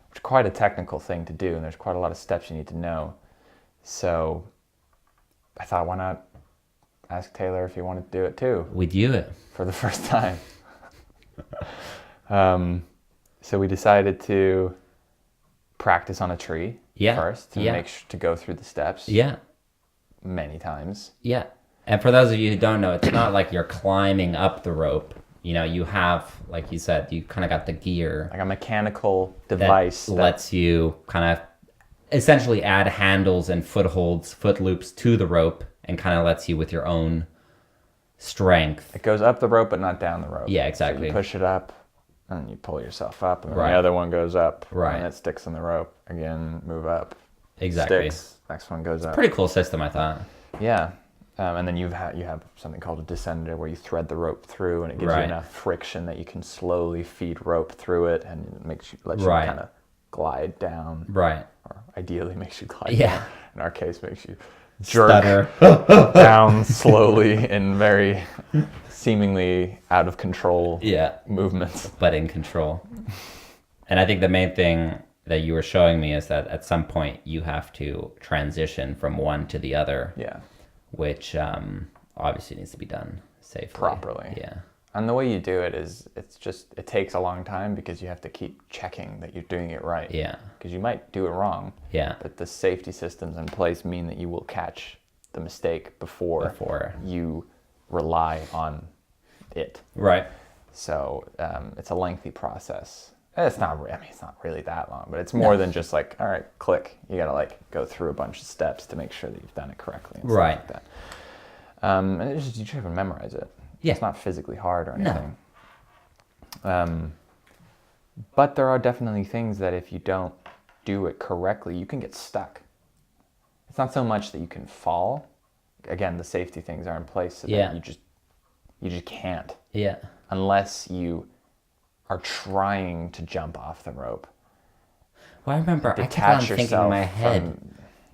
Which is quite a technical thing to do, and there's quite a lot of steps you need to know. So I thought, why not ask Taylor if he wanted to do it too We do it. for the first time. So we decided to practice on a tree first to Yeah. to go through the steps Yeah. many times. Yeah. And for those of you who don't know, it's not like you're climbing up the rope. You have, like you said, you kind of got the gear Like a mechanical that device lets you kind of essentially add handles and foot loops to the rope and kind of lets you with your own strength. it goes up the rope but not down the rope. Yeah, So exactly. you push it up and you pull yourself up, and then Right. the other one goes up, Right. and it sticks in the rope. Again, move up. Exactly. Sticks. Next one goes up. Pretty cool system, I thought. Yeah. And then you have something called a descender where you thread the rope through, and it gives Right. you enough friction that you can slowly feed rope through it, and it lets you Right. kind of glide down, Right. or ideally makes you glide Yeah. down. In our case, makes you jerk Stutter. down slowly in very seemingly out of control Yeah. movements. But in control. And I think the main thing that you were showing me is that at some point you have to transition from one to the other. Yeah. which obviously needs to be done safely. Properly. Yeah. And the way you do it is, it takes a long time because you have to keep checking that you're doing it right. Yeah. Because you might do it wrong. Yeah. But the safety systems in place mean that you will catch the mistake before you rely on it. Right. So it's a lengthy process. It's not really that long, but it's more than just like, all right, click. You got to like go through a bunch of steps to make sure that you've done it correctly and stuff Right. like that. And you just have to memorize it. Yeah. It's not physically hard or anything. But there are definitely things that if you don't do it correctly, you can get stuck. It's not so much that you can fall. Again, the safety things are in place so that you just can't. Yeah. Unless you are trying to jump off the rope. Well, I remember I kept on thinking in my head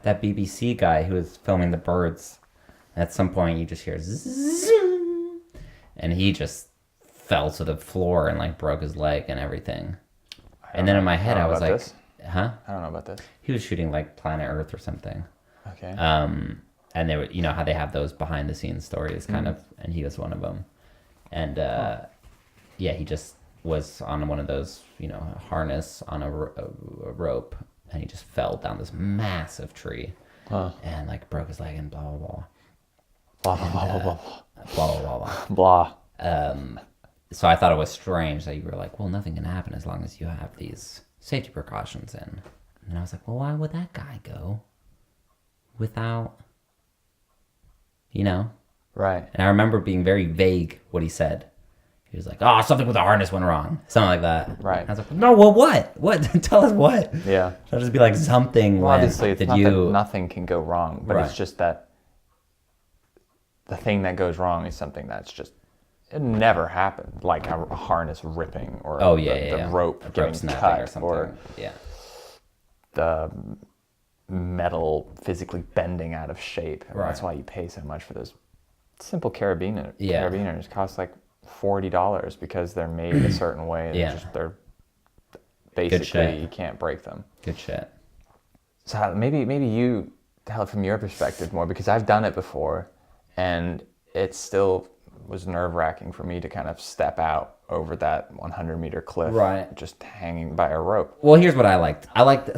that BBC guy who was filming the birds. At some point, you just hear zzz, and he just fell to the floor and like broke his leg and everything. And then in my head, I was like, "Huh?" I don't know about this. He was shooting like Planet Earth or something. Okay. And they were, you know how they have those behind the scenes stories, kind of, and he was one of them. And yeah, he just was on one of those, you know, harness on a rope, and he just fell down this massive tree, and like broke his leg and blah blah blah. Blah blah blah blah Blah blah blah. blah. So I thought it was strange that you were like, well, nothing can happen as long as you have these safety precautions in. And I was like, well, why would that guy go without, you know? Right. And I remember being very vague what he said. He was like, oh, something with the harness went wrong. Something like that. Right. And I was like, no, well, what? What? Tell us what. Yeah. I'll just be like, something Well, went. obviously, it's not that nothing can go wrong, but Right. it's just that the thing that goes wrong is something that's just, it never happened. Like a harness ripping or the rope getting cut or something. or yeah. the metal physically bending out of shape. And Right. That's why you pay so much for those simple carabiners. Yeah. Carabiners cost like $40 because they're made a certain way. They're basically, shit. you can't break them. Good shit. So maybe you tell it from your perspective more, because I've done it before and it still was nerve-wracking for me to kind of step out over that 100-meter cliff, Right. just hanging by a rope. Well, here's what I liked.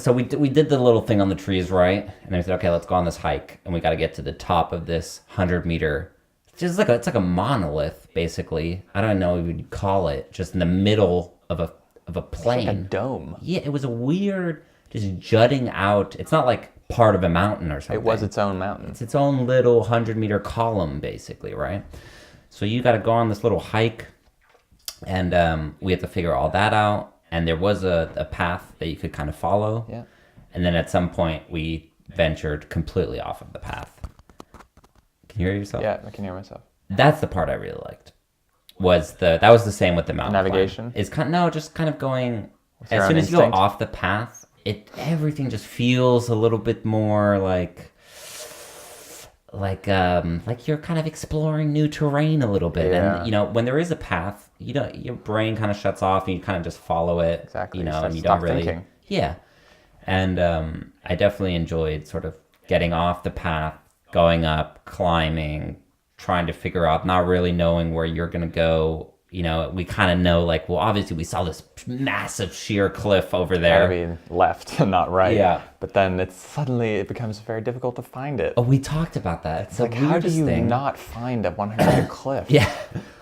So we did the little thing on the trees, right? And then we said, okay, let's go on this hike, and we got to get to the top of this 100-meter. It's like a monolith, basically. I don't know what you'd call it. Just in the middle of a plain. Like a dome. Yeah, it was a weird, just jutting out. It's not like part of a mountain or something. It was its own mountain. It's its own little 100-meter column, basically, right? So you got to go on this little hike, and we had to figure all that out. And there was a path that you could kind of follow. Yeah. And then at some point, we ventured completely off of the path. Can you hear yourself? Yeah, I can hear myself. That's the part I really liked. That was the same with the mountain Navigation? climb. It's just kind of going. your As soon own as you go instinct? off the path, everything just feels a little bit more like you're kind of exploring new terrain a little bit. Yeah. And you know, when there is a path, your brain kind of shuts off and you kind of just follow it. Exactly. You know, You and you stop don't really. thinking. Yeah. And I definitely enjoyed sort of getting off the path, going up, climbing, trying to figure out, not really knowing where you're going to go. You know, we kind of know, like, well, obviously we saw this massive sheer cliff over there. Gotta be left, not right. Yeah. But then it becomes very difficult to find it. Oh, we talked about that. It's like, how do you not find a 100-meter cliff? Yeah.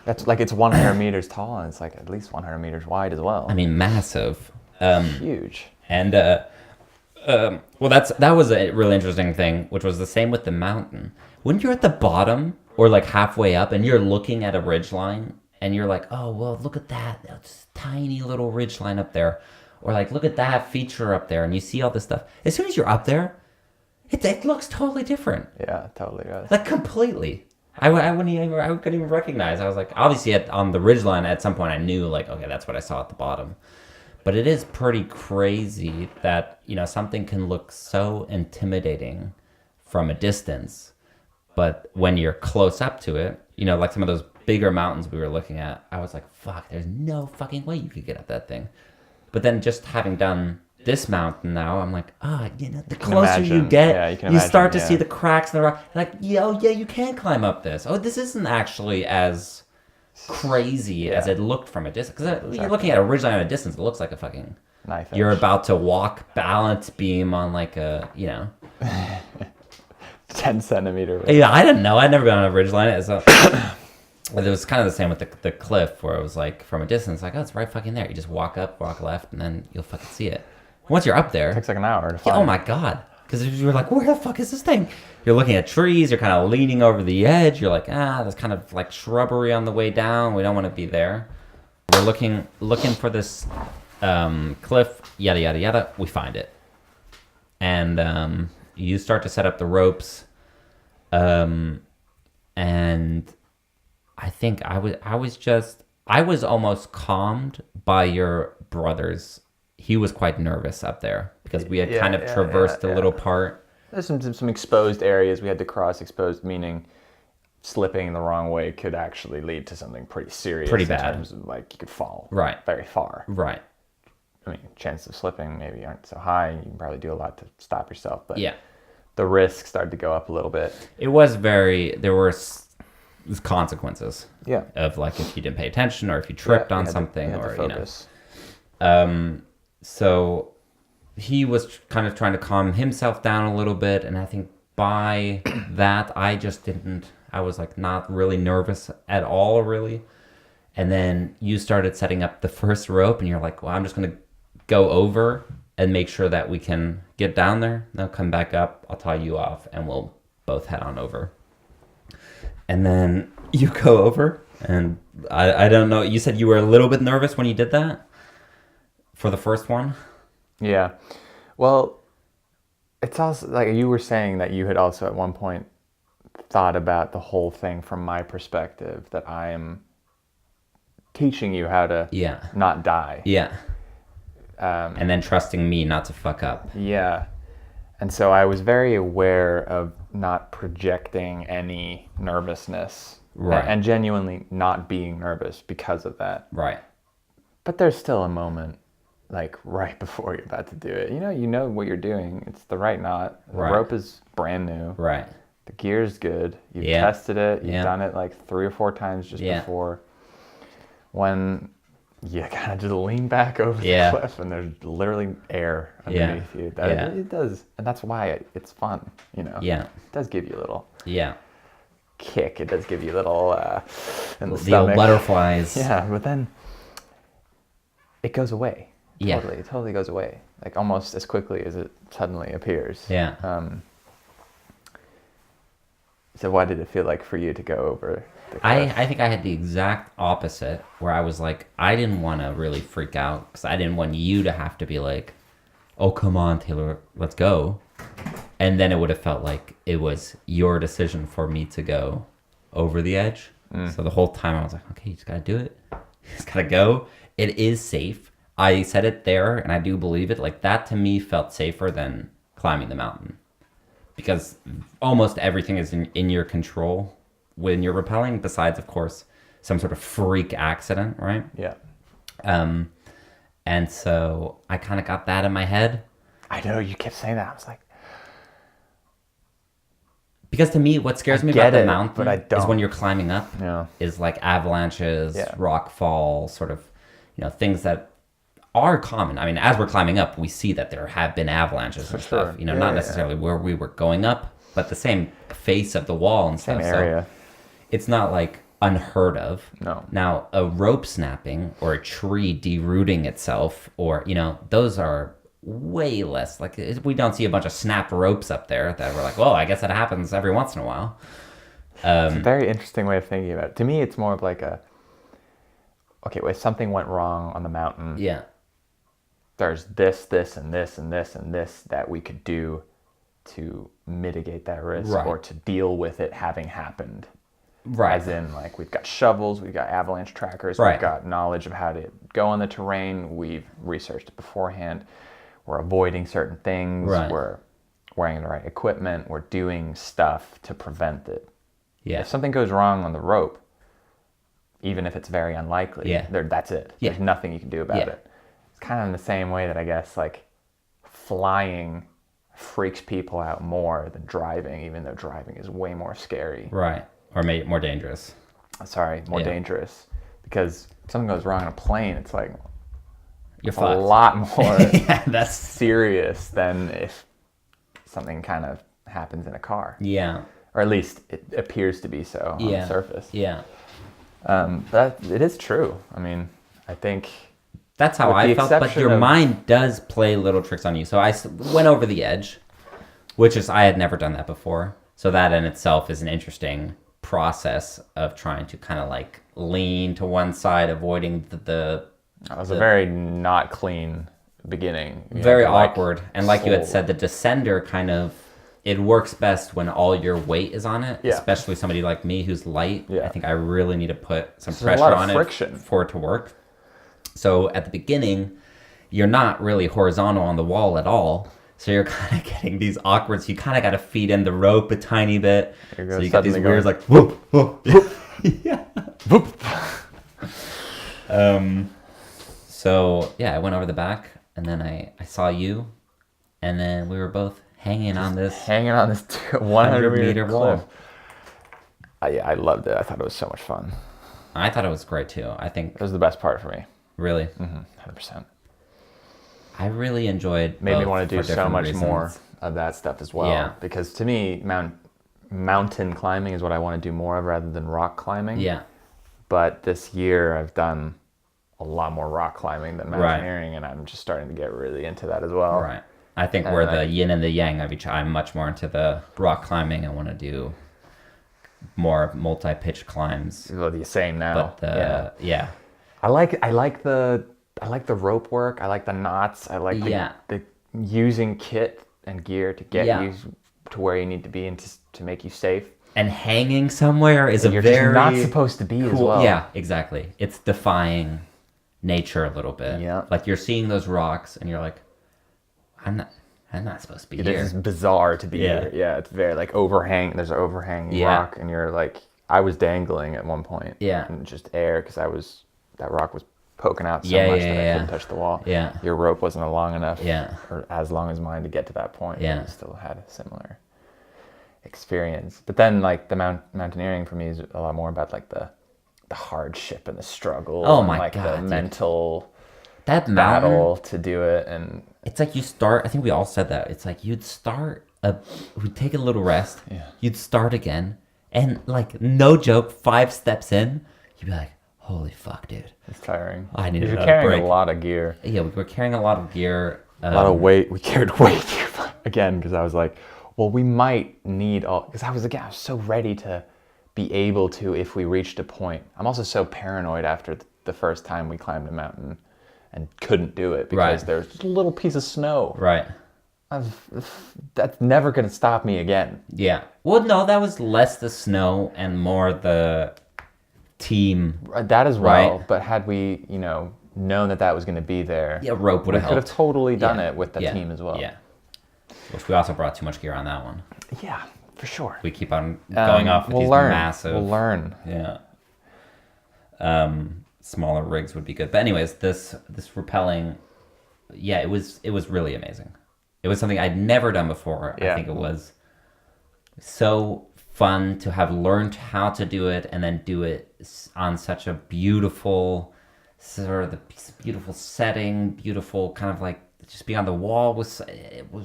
That's like, it's 100 meters tall and it's like at least 100 meters wide as well. I mean, massive. Huge. And, well, that was a really interesting thing, which was the same with the mountain. When you're at the bottom or like halfway up and you're looking at a ridgeline and you're like, oh, well, look at that. That's a tiny little ridgeline up there. Or like, look at that feature up there. And you see all this stuff. As soon as you're up there, it looks totally different. Yeah, it totally does. Like completely. I couldn't even recognize. I was like, obviously on the ridgeline at some point I knew like, okay, that's what I saw at the bottom. But it is pretty crazy that, you know, something can look so intimidating from a distance, but when you're close up to it, you know, like some of those bigger mountains we were looking at, I was like, fuck, there's no fucking way you could get up that thing. But then just having done this mountain now, I'm like, the can closer you imagine. get, Yeah, you can you imagine, start to yeah. see the cracks in the rock. Like, yeah, you can climb up this. Oh, this isn't actually as crazy as it looked from a distance. Because you're looking at a ridgeline at a distance, it looks like a fucking Knife you're edge. about to walk balance beam on like a 10 centimeter. Yeah, I didn't know. I'd never been on a ridgeline. So it was kind of the same with the cliff, where it was like from a distance, like, oh, it's right fucking there. You just walk up, walk left, and then you'll fucking see it. Once you're up there, It takes like an hour to yeah, find. oh my god, because you're like, where the fuck is this thing? You're looking at trees. You're kind of leaning over the edge. You're like, there's kind of like shrubbery on the way down. We don't want to be there. We're looking for this cliff. Yada yada yada. We find it, and you start to set up the ropes. And I think I was almost calmed by your brother's. He was quite nervous up there because we had kind of traversed a little part. There's some exposed areas we had to cross. Exposed meaning slipping the wrong way could actually lead to something pretty serious. Pretty in bad. terms of like you could fall Right. very far. Right. I mean, chances of slipping maybe aren't so high. You can probably do a lot to stop yourself, but Yeah. the risk started to go up a little bit. It was there were consequences. Yeah. Of like if you didn't pay attention or if you tripped on something or focus. So he was kind of trying to calm himself down a little bit, and I think by that I was like not really nervous at all, really. And then you started setting up the first rope, and you're like, well, I'm just gonna go over and make sure that we can get down there. Then come back up, I'll tie you off, and we'll both head on over. And then you go over, and I don't know, you said you were a little bit nervous when you did that for the first one? Yeah. Well, it's also like you were saying that you had also at one point thought about the whole thing from my perspective, that I am teaching you how to not die. Yeah. And then trusting me not to fuck up. Yeah. And so I was very aware of not projecting any nervousness. Right. And genuinely not being nervous because of that. Right. But there's still a moment, like right before you're about to do it. You know what you're doing. It's the right knot. The rope is brand new. Right. The gear's good. You've tested it. You've done it like 3 or 4 times just before. When you kind of just lean back over the cliff and there's literally air underneath you. It does. And that's why it's fun, Yeah. It does give you a little kick. It does give you a little in the stomach. old butterflies. Yeah, but then it goes away. Yeah. Totally. It totally goes away. Like almost as quickly as it suddenly appears. Yeah. So what did it feel like for you to go over the cliff? I think I had the exact opposite, where I was like, I didn't want to really freak out because I didn't want you to have to be like, oh, come on, Taylor, let's go. And then it would have felt like it was your decision for me to go over the edge. So the whole time I was like, okay, you just got to do it. You just got to go. It is safe. I said it there, and I do believe it. Like, that to me felt safer than climbing the mountain. Because almost everything is in your control when you're rappelling, besides, of course, some sort of freak accident, right? Yeah. And so I kind of got that in my head. I know, you kept saying that. I was like... Because to me, what scares me get about the it, mountain but I is don't. when you're climbing up, is like avalanches, rock fall, sort of, things that are common. I mean, as we're climbing up, we see that there have been avalanches and stuff. Not necessarily where we were going up, but the same face of the wall and stuff. Same area. So it's not like unheard of. No. Now, a rope snapping or a tree derooting itself, or those are way less. Like, we don't see a bunch of snapped ropes up there that we're like, well, I guess that happens every once in a while. It's a very interesting way of thinking about it. To me, it's more of like if something went wrong on the mountain. Yeah. There's this, and this, and this, and this that we could do to mitigate that risk or to deal with it having happened. Right. As in, like, we've got shovels, we've got avalanche trackers, Right. we've got knowledge of how to go on the terrain, we've researched it beforehand, we're avoiding certain things, Right. we're wearing the right equipment, we're doing stuff to prevent it. Yeah. If something goes wrong on the rope, even if it's very unlikely, that's it. Yeah. There's nothing you can do about it. It's kind of in the same way that I guess, like, flying freaks people out more than driving, even though driving is way more scary. Right. Or more dangerous. More dangerous. Because if something goes wrong on a plane, it's like You're a fucked. lot more Yeah, that's... serious than if something kind of happens in a car. Yeah. Or at least it appears to be so on the surface. Yeah. But it is true. I mean, I think... That's how I felt, but your mind does play little tricks on you. So I went over the edge, which is, I had never done that before. So that in itself is an interesting process of trying to kind of like lean to one side, avoiding the It was a very not clean beginning. Very awkward. And like you had said, the descender kind of, it works best when all your weight is on it, especially somebody like me who's light. I think I really need to put some pressure on it for it to work. So at the beginning, you're not really horizontal on the wall at all. So you're kind of getting these awkward, so you kind of got to feed in the rope a tiny bit. So you get these weird like, whoop, whoop. Yeah. Whoop. So yeah, I went over the back, and then I saw you, and then we were both hanging on this 100-meter wall. I loved it. I thought it was so much fun. I thought it was great too. I think it was the best part for me. Really? 100%. I really enjoyed. Made me want to do so much more of that stuff as well. Yeah. Because to me, mountain climbing is what I want to do more of rather than rock climbing. Yeah. But this year I've done a lot more rock climbing than mountaineering, and I'm just starting to get really into that as well. Right. I think we're the yin and the yang of each. I'm much more into the rock climbing. I want to do more multi-pitch climbs. Well, the same now. But yeah. I like the rope work. I like the knots. I like the using kit and gear to get you to where you need to be and to make you safe. And hanging somewhere is you're just not supposed to be cool. As well. Yeah, exactly. It's defying nature a little bit. Yeah. Like you're seeing those rocks and you're like, I'm not supposed to be here. It is bizarre to be here. Yeah, it's very like overhang. There's an overhanging rock, and you're like, I was dangling at one point. Yeah. And just air because that rock was poking out so much that I couldn't touch the wall. Yeah. Your rope wasn't long enough. Yeah. Or as long as mine to get to that point. Yeah. You still had a similar experience. But then like the mountaineering for me is a lot more about like the hardship and the struggle. Oh my and, like God, the dude. mental battle to do it. And it's like you start, I think we all said that. It's like we'd take a little rest. Yeah. You'd start again. And like, no joke, 5 steps in, you'd be like, holy fuck, dude. It's tiring. I need You're a carrying break. a lot of gear. Yeah, we were carrying a lot of gear. A lot of weight. We carried weight again because I was like, well, we might need all. Because I was so ready to be able to if we reached a point. I'm also so paranoid after the first time we climbed a mountain and couldn't do it because there's just a little piece of snow. Right. That's never going to stop me again. Yeah. Well, no, that was less the snow and more the team. That as well. Right? But had we, known that was going to be there, rope would have helped. We could have totally done it with the team as well. Yeah. Which we also brought too much gear on that one. Yeah, for sure. We keep on going off with these massive. We'll learn. Yeah. Smaller rigs would be good. But anyways, this rappelling, it was really amazing. It was something I'd never done before. I think it was so fun to have learned how to do it and then do it on such a beautiful setting, beautiful kind of like just being on the wall was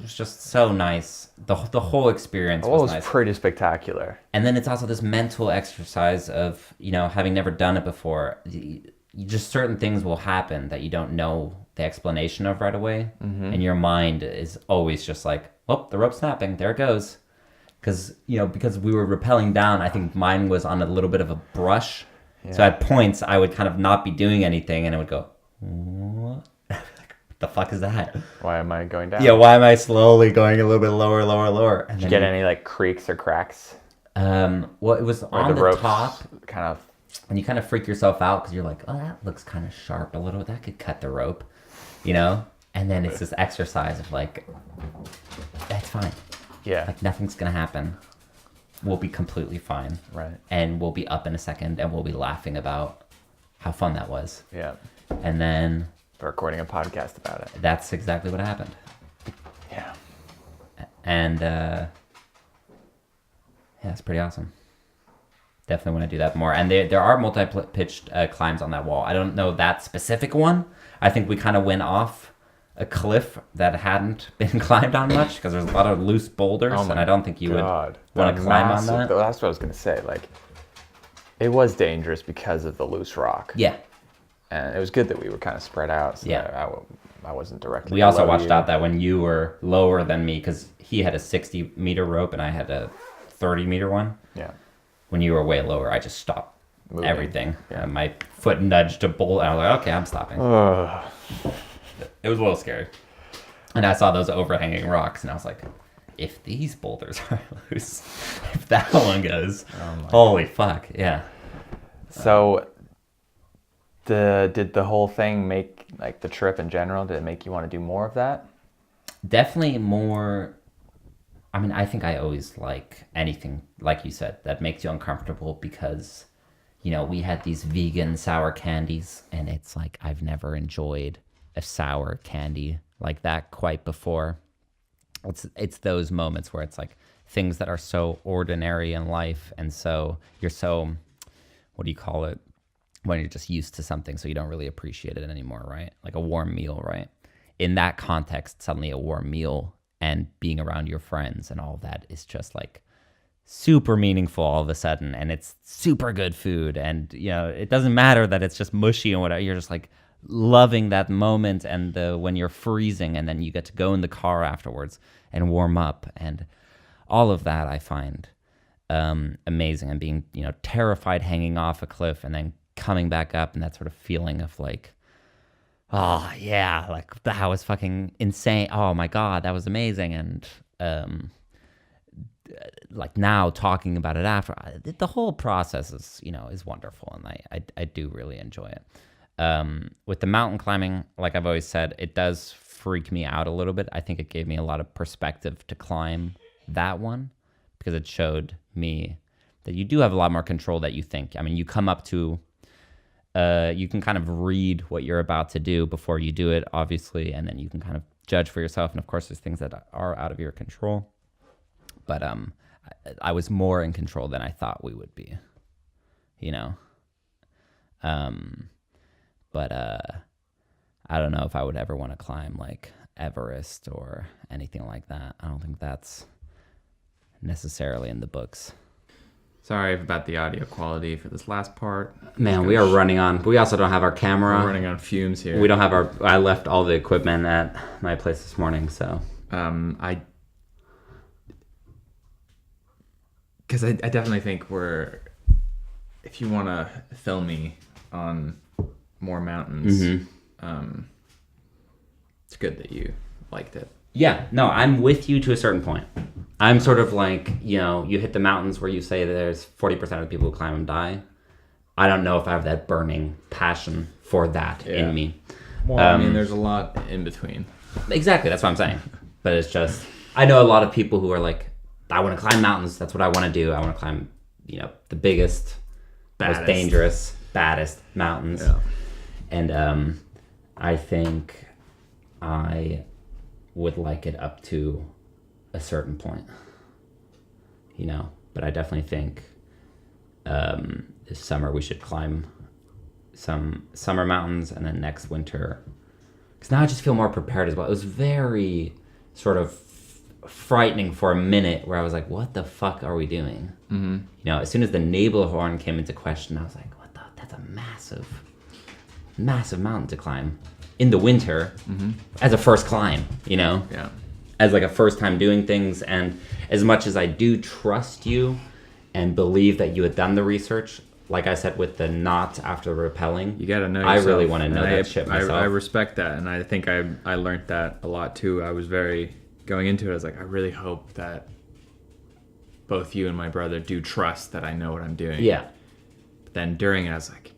just so nice. The whole experience was nice. Pretty spectacular. And then it's also this mental exercise of, having never done it before, just certain things will happen that you don't know the explanation of right away. Mm-hmm. And your mind is always just like, oh, the rope's snapping. There it goes. Because we were rappelling down, I think mine was on a little bit of a brush. Yeah. So at points, I would kind of not be doing anything and it would go, what? What the fuck is that? Why am I going down? Yeah, why am I slowly going a little bit lower, lower, lower? And Did you get any like creaks or cracks? Well, it was on the top. Kind of. And you kind of freak yourself out because you're like, oh, that looks kind of sharp a little. That could cut the rope, And then it's this exercise of like, that's fine. Yeah. Like nothing's going to happen. We'll be completely fine. Right. And we'll be up in a second and we'll be laughing about how fun that was. Yeah. And then... We're recording a podcast about it. That's exactly what happened. And yeah, it's pretty awesome. Definitely want to do that more. And there are multi-pitched climbs on that wall. I don't know that specific one. I think we kind of went off a cliff that hadn't been climbed on much because there's a lot of loose boulders, and I don't think you would want to climb on that. That's what I was going to say. Like, it was dangerous because of the loose rock. Yeah. And it was good that we were kind of spread out. So Yeah. I wasn't directly. We also below watched you. out that when you were lower than me, because he had a 60-meter rope and I had a 30-meter one. Yeah. When you were way lower, I just stopped Moving. everything. Yeah. My foot nudged a boulder. I was like, okay, I'm stopping. It was a little scary. And I saw those overhanging rocks, and I was like, if these boulders are loose, if that one goes, holy fuck, yeah. So, did the whole thing make, like, the trip in general, did it make you want to do more of that? Definitely more. I mean, I think I always like anything, like you said, that makes you uncomfortable because, you know, we had these vegan sour candies, and it's like I've never enjoyed a sour candy like that quite before. It's those moments where it's like things that are so ordinary in life, and so you're so, what do you call it, when you're just used to something so you don't really appreciate it anymore, right? Like a warm meal, right? In that context, suddenly a warm meal and being around your friends and all that is just like super meaningful all of a sudden, and it's super good food, and you know, it doesn't matter that it's just mushy and whatever. You're just like loving that moment, and when you're freezing and then you get to go in the car afterwards and warm up, and all of that I find amazing. And being, you know, terrified hanging off a cliff and then coming back up, and that sort of feeling of like, oh yeah, like that was fucking insane. Oh my God, that was amazing. And like now talking about it after, the whole process is, you know, is wonderful, and I do really enjoy it. With the mountain climbing, like I've always said, it does freak me out a little bit. I think it gave me a lot of perspective to climb that one, because it showed me that you do have a lot more control that you think. I mean, you come up to, you can kind of read what you're about to do before you do it, obviously, and then you can kind of judge for yourself. And of course, there's things that are out of your control. But I was more in control than I thought we would be, you know. But I don't know if I would ever want to climb like Everest or anything like that. I don't think that's necessarily in the books. Sorry about the audio quality for this last part. Man, we are running on. We also don't have our camera. We're running on fumes here. We don't have our. I left all the equipment at my place this morning, so. Because I definitely think if you want to film me on more mountains, it's good that you liked it. Yeah, no, I'm with you to a certain point. I'm sort of like, you know, you hit the mountains where you say there's 40% of the people who climb them die. I don't know if I have that burning passion for that in me. Well, I mean, there's a lot in between. Exactly, that's what I'm saying. But it's just, I know a lot of people who are like, I want to climb mountains. That's what I want to do. I want to climb, you know, the biggest, most dangerous, baddest mountains. Yeah. And I think I would like it up to a certain point, you know. But I definitely think this summer we should climb some summer mountains, and then next winter, because now I just feel more prepared as well. It was very sort of frightening for a minute where I was like, what the fuck are we doing? Mm-hmm. You know, as soon as the Nebelhorn came into question, I was like, that's a massive mountain to climb in the winter as a first climb, you know? Yeah. As like a first time doing things. And as much as I do trust you and believe that you had done the research, like I said, with the knot after rappelling, You got to know yourself. I really want to know And that shit myself. I respect that, and I think I learned that a lot too. I was going into it, I was like, I really hope that both you and my brother do trust that I know what I'm doing. Yeah. But then during it, I was like,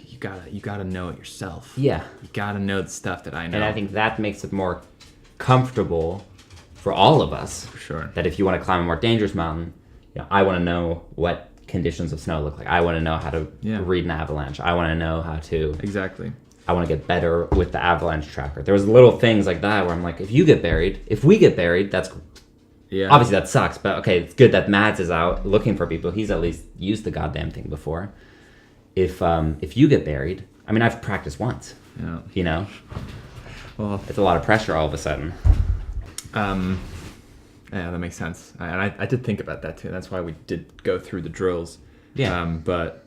you gotta know it yourself. Yeah. You gotta know the stuff that I know. And I think that makes it more comfortable for all of us. For sure. That if you want to climb a more dangerous mountain, you know, I want to know what conditions of snow look like. I want to know how to read an avalanche. I want to know how to Exactly. I want to get better with the avalanche tracker. There was little things like that where I'm like, if we get buried, that's Yeah. obviously that sucks, but okay, it's good that Mads is out looking for people. He's at least used the goddamn thing before. If you get buried, I mean, I've practiced once. Yeah. You know, Well, it's a lot of pressure all of a sudden. yeah, that makes sense. And I did think about that too. That's why we did go through the drills. Yeah. But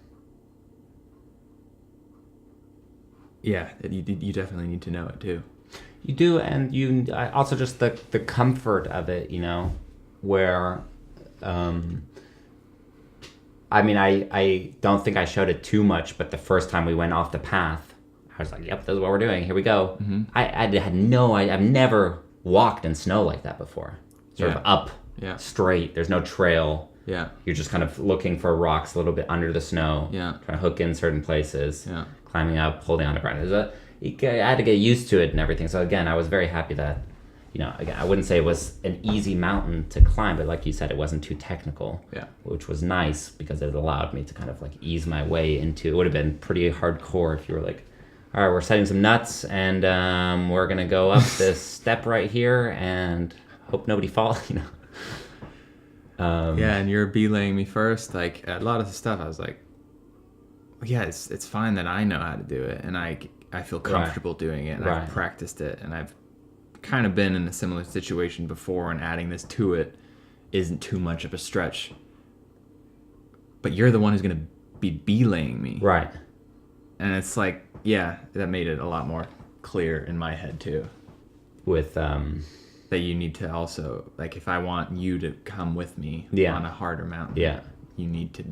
yeah, you definitely need to know it too. You do, and also just the comfort of it, you know, where, I mean, I don't think I showed it too much, but the first time we went off the path, I was like, yep, this is what we're doing. Here we go. Mm-hmm. I've never walked in snow like that before. Sort of up, straight. There's no trail. Yeah. You're just kind of looking for rocks a little bit under the snow. Yeah. Trying to hook in certain places. Yeah. Climbing up, holding on the ground. I had to get used to it and everything. So again, I was very happy that, you know, again, I wouldn't say it was an easy mountain to climb, but like you said, it wasn't too technical. Yeah. Which was nice because it allowed me to kind of like ease my way into. It would have been pretty hardcore if you were like, all right, we're setting some nuts and we're gonna go up this step right here and hope nobody falls. You know. Yeah, and you're belaying me first. Like a lot of the stuff, I was like, yeah, it's fine that I know how to do it, and I feel comfortable doing it, and I've practiced it, and I've kind of been in a similar situation before, and adding this to it isn't too much of a stretch. But you're the one who's gonna be belaying me, right? And it's like, yeah, that made it a lot more clear in my head too. With that you need to also, like, if I want you to come with me on a harder mountain, you need to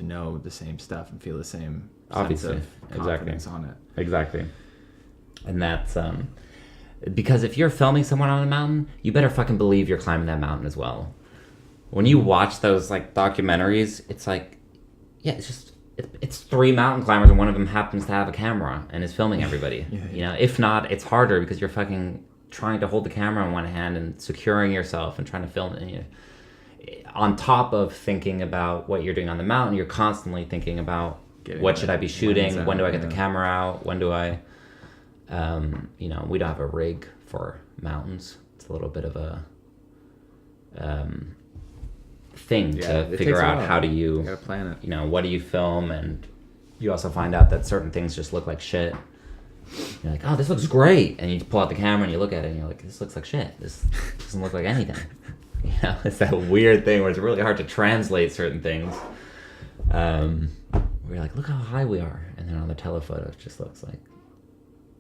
know the same stuff and feel the same sense of confidence on it. Exactly. And that's because if you're filming someone on a mountain, you better fucking believe you're climbing that mountain as well. When you watch those like documentaries, it's like, yeah, it's three mountain climbers and one of them happens to have a camera and is filming everybody. You know, if not, it's harder because you're fucking trying to hold the camera in one hand and securing yourself and trying to film it. And on top of thinking about what you're doing on the mountain, you're constantly thinking about what should I be shooting? When do I get the camera out? When do I, you know, we don't have a rig for mountains. It's a little bit of a thing to figure out how do you gotta plan it. You know, what do you film, and you also find out that certain things just look like shit. You're like, oh, this looks great, and you pull out the camera and you look at it and you're like, this looks like shit. This doesn't look like anything. You know, it's that weird thing where it's really hard to translate certain things. We're like, look how high we are, and then on the telephoto it just looks like,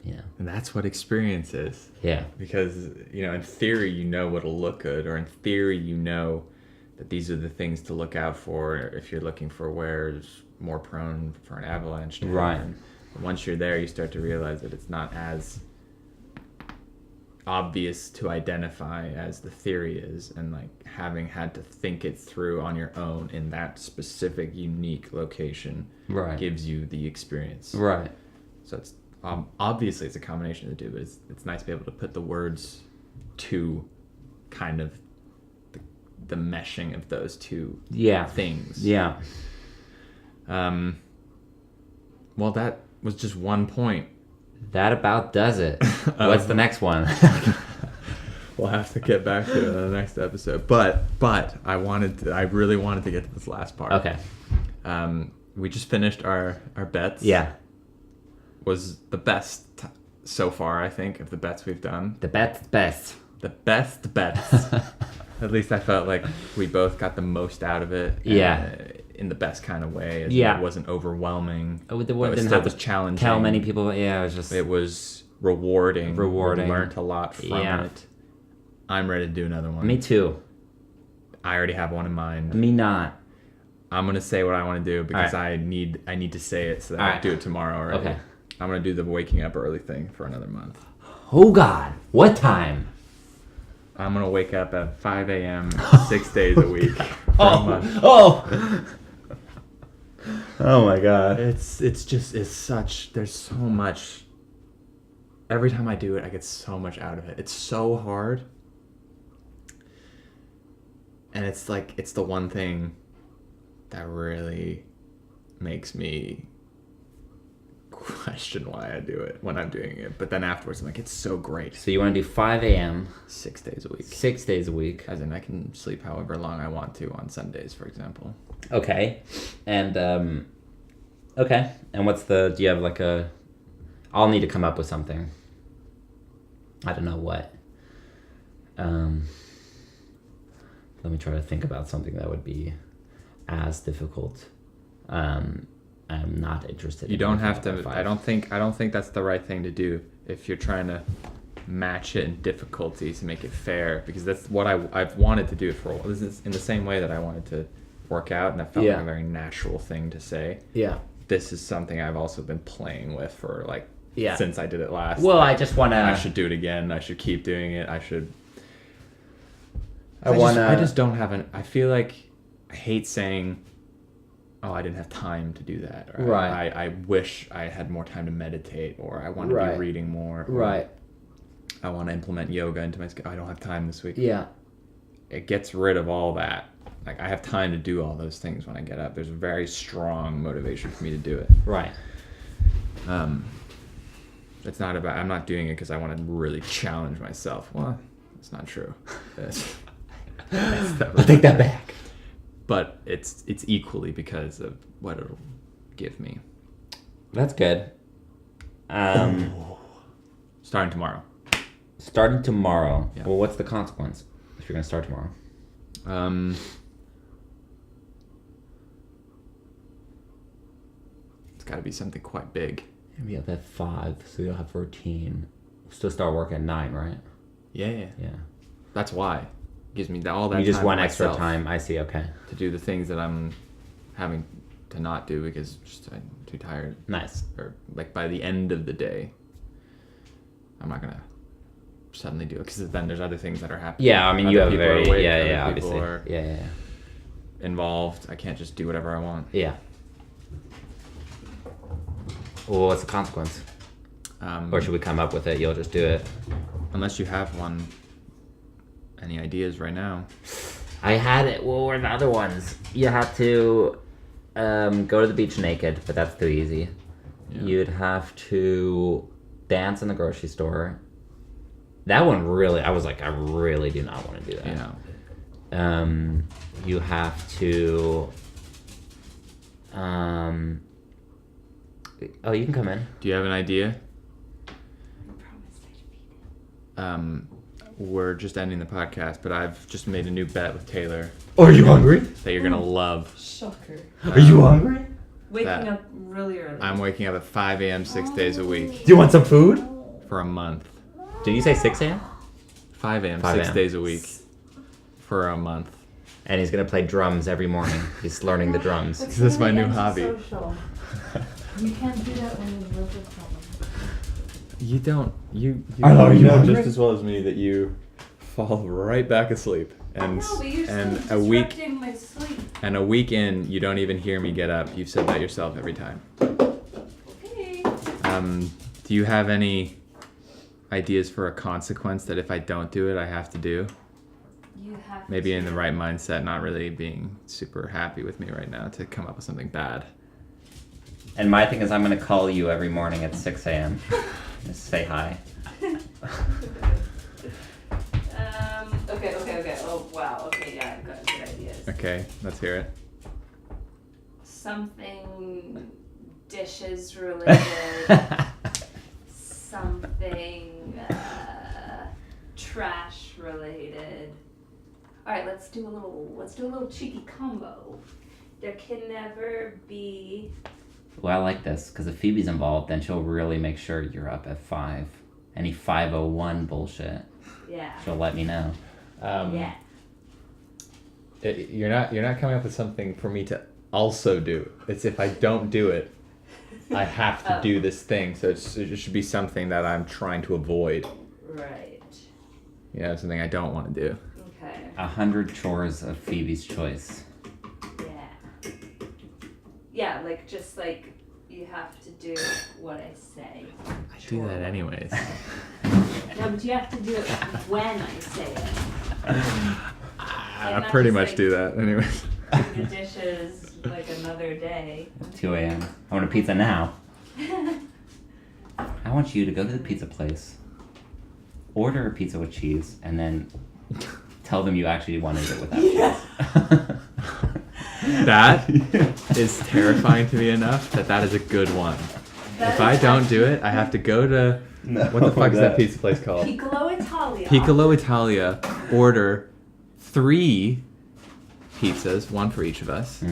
you know. And that's what experience is. Yeah. Because, you know, in theory you know what'll look good, or in theory you know that these are the things to look out for if you're looking for where's more prone for an avalanche. Right. And once you're there, you start to realize that it's not as obvious to identify as the theory is, and like having had to think it through on your own in that specific unique location gives you the experience. Right. So it's obviously it's a combination of the two, but it's nice to be able to put the words to kind of the meshing of those two things. Yeah. Well, that was just one point. That about does it. What's the next one? We'll have to get back to it in the next episode. But I really wanted to get to this last part. Okay. We just finished our bets. Yeah. Was the best so far, I think, of the bets we've done. The best. The best bets. At least I felt like we both got the most out of it. In the best kind of way. It wasn't overwhelming. Oh, it was challenging. Tell many people. Yeah, it was rewarding. We learned a lot from it. I'm ready to do another one. Me too. I already have one in mind. Me not. I'm gonna say what I want to do because I need to say it so that I can do it tomorrow already. Okay. I'm gonna do the waking up early thing for another month. Oh God! What time? I'm gonna wake up at 5 a.m. 6 days a week for a month. Oh my God! There's so much. Every time I do it, I get so much out of it. It's so hard, and it's the one thing that really makes me question why I do it when I'm doing it. But then afterwards, I'm like, it's so great. So you want to do 5 a.m. 6 days a week. 6 days a week. As in, I can sleep however long I want to on Sundays, for example. Okay. And, okay. And do you have like I'll need to come up with something. I don't know what. Let me try to think about something that would be as difficult. I'm not interested. You don't have to. I don't think that's the right thing to do if you're trying to match it in difficulty to make it fair, because that's what I've wanted to do for a while. This is in the same way that I wanted to work out, and that felt like a very natural thing to say. Yeah. This is something I've also been playing with for since I did it last. Well, I just want to. I should do it again. I should keep doing it. I just don't have I feel like I hate saying, oh, I didn't have time to do that. Or Right. I wish I had more time to meditate, or I want to be reading more. Right. I want to implement yoga into my schedule. I don't have time this week. Yeah. It gets rid of all that. Like, I have time to do all those things when I get up. There's a very strong motivation for me to do it. Right. It's not about, I'm not doing it because I want to really challenge myself. Well, that's not true. I'll take that back. But it's equally because of what it'll give me. That's good. Starting tomorrow. Starting tomorrow. Yeah. Well, what's the consequence if you're going to start tomorrow? It's got to be something quite big. You'll be up at 5, so you'll have routine. Still start work at 9, right? Yeah. Yeah. That's why. It gives me all that. You just time want for extra myself time. I see. Okay. to do the things that I'm having to not do because I'm too tired. Nice. Or like by the end of the day, I'm not gonna suddenly do it because then there's other things that are happening. Yeah, I mean, you have Other very people are awake, yeah, other yeah, people obviously, are yeah. involved. I can't just do whatever I want. Yeah. Well, what's the consequence? Or should we come up with it? You'll just do it. Unless you have one. Any ideas right now? I had it. What were the other ones? You had to go to the beach naked, but that's too easy. Yeah. You'd have to dance in the grocery store. That one really, I was like, I really do not want to do that. Yeah. You have to. Oh, you can come in. Do you have an idea? We're just ending the podcast, but I've just made a new bet with Taylor. Oh, are you hungry? That you're gonna love. Shocker. Are you hungry? Waking That- up really early. I'm waking up at 5 a.m. 6 days a week Do you want some food? for a month. Did you say 6 a.m.? 5 a.m. 5 6 a.m. days a week for a month. And he's gonna play drums every morning. He's learning the drums. That's This is my really new hobby. antisocial. You can't do that when you live with someone. You don't. You I know, you know hungry? just as well as me that you fall right back asleep. And No, but you're and still a week disrupting my sleep. and a week in, you don't even hear me get up. You've said that yourself every time. Okay. Do you have any ideas for a consequence that if I don't do it, I have to do? You have Maybe to. in the right mindset, not really being super happy with me right now to come up with something bad. And my thing is, I'm gonna call you every morning at 6 a.m. Just say hi. Okay. Oh, wow. Okay, yeah, I've got good ideas. Okay, let's hear it. Something dishes related. Something trash related. All right, let's do a little cheeky combo. There can never be. Well, I like this because if Phoebe's involved, then she'll really make sure you're up at 5. Any 5:01 bullshit, Yeah. she'll let me know. Yeah. You're not coming up with something for me to also do. It's if I don't do it, I have to do this thing. So it should be something that I'm trying to avoid. Right. You know, something I don't want to do. Okay. 100 chores of Phoebe's choice. Yeah. Yeah, just like you have to do what I say. I do that anyways. No, but you have to do it when I say it. I not pretty just, much like, do that anyways. Do the dishes another day. 2 a.m. I want a pizza now. I want you to go to the pizza place, order a pizza with cheese, and then tell them you actually wanted it without cheese. That is terrifying to me enough that is a good one. If I don't do it, I have to go to what the fuck is that pizza place called? Piccolo Italia. Piccolo Italia. Order 3 pizzas, 1 for each of us,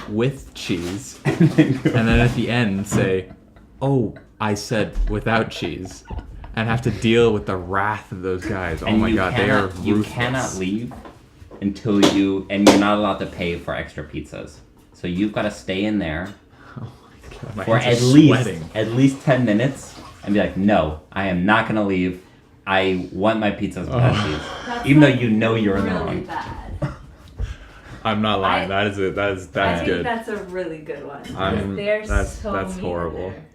with cheese, and then at the end say, "Oh, I said without cheese," and have to deal with the wrath of those guys. Oh my god, they are ruthless. You cannot leave until you're not allowed to pay for extra pizzas. So you've got to stay in there My for hands at are least sweating. 10 minutes and be like, no, I am not gonna leave. I want my pizzas without cheese, That's even though like you know you're in the really wrong. bad. I'm not lying. That's I think good. that's a really good one. That's so that's mean horrible. there.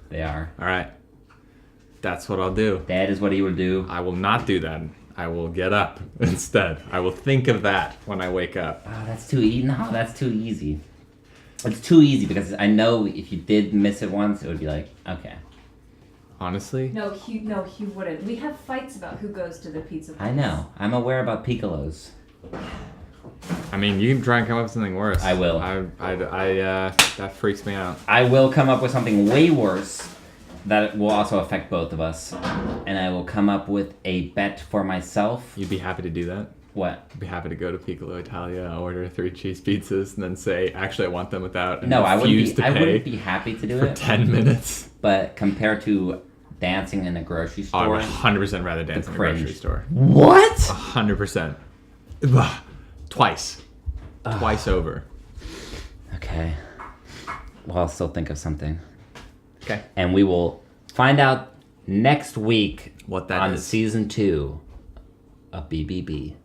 They are. All right, that's what I'll do. That is what he will do. I will not do that. I will get up instead. I will think of that when I wake up. Oh, that's too easy. No, that's too easy. It's too easy because I know if you did miss it once, it would be like, okay. Honestly, No, he wouldn't. We have fights about who goes to the pizza place. I know. I'm aware about piccolos. I mean, you can try and come up with something worse. I will. That freaks me out. I will come up with something way worse that will also affect both of us. And I will come up with a bet for myself. You'd be happy to do that? What? I'd be happy to go to Piccolo Italia, order 3 cheese pizzas, and then say, actually, I want them without, and No, I refuse to pay wouldn't be happy to do for it. 10 minutes. But compared to dancing in a grocery I store. would 100% rather dance in a cringe. grocery store. What? 100%. Ugh. Twice over. Okay. Well, I'll still think of something. Okay. And we will find out next week What that on is. season 2 of BBB.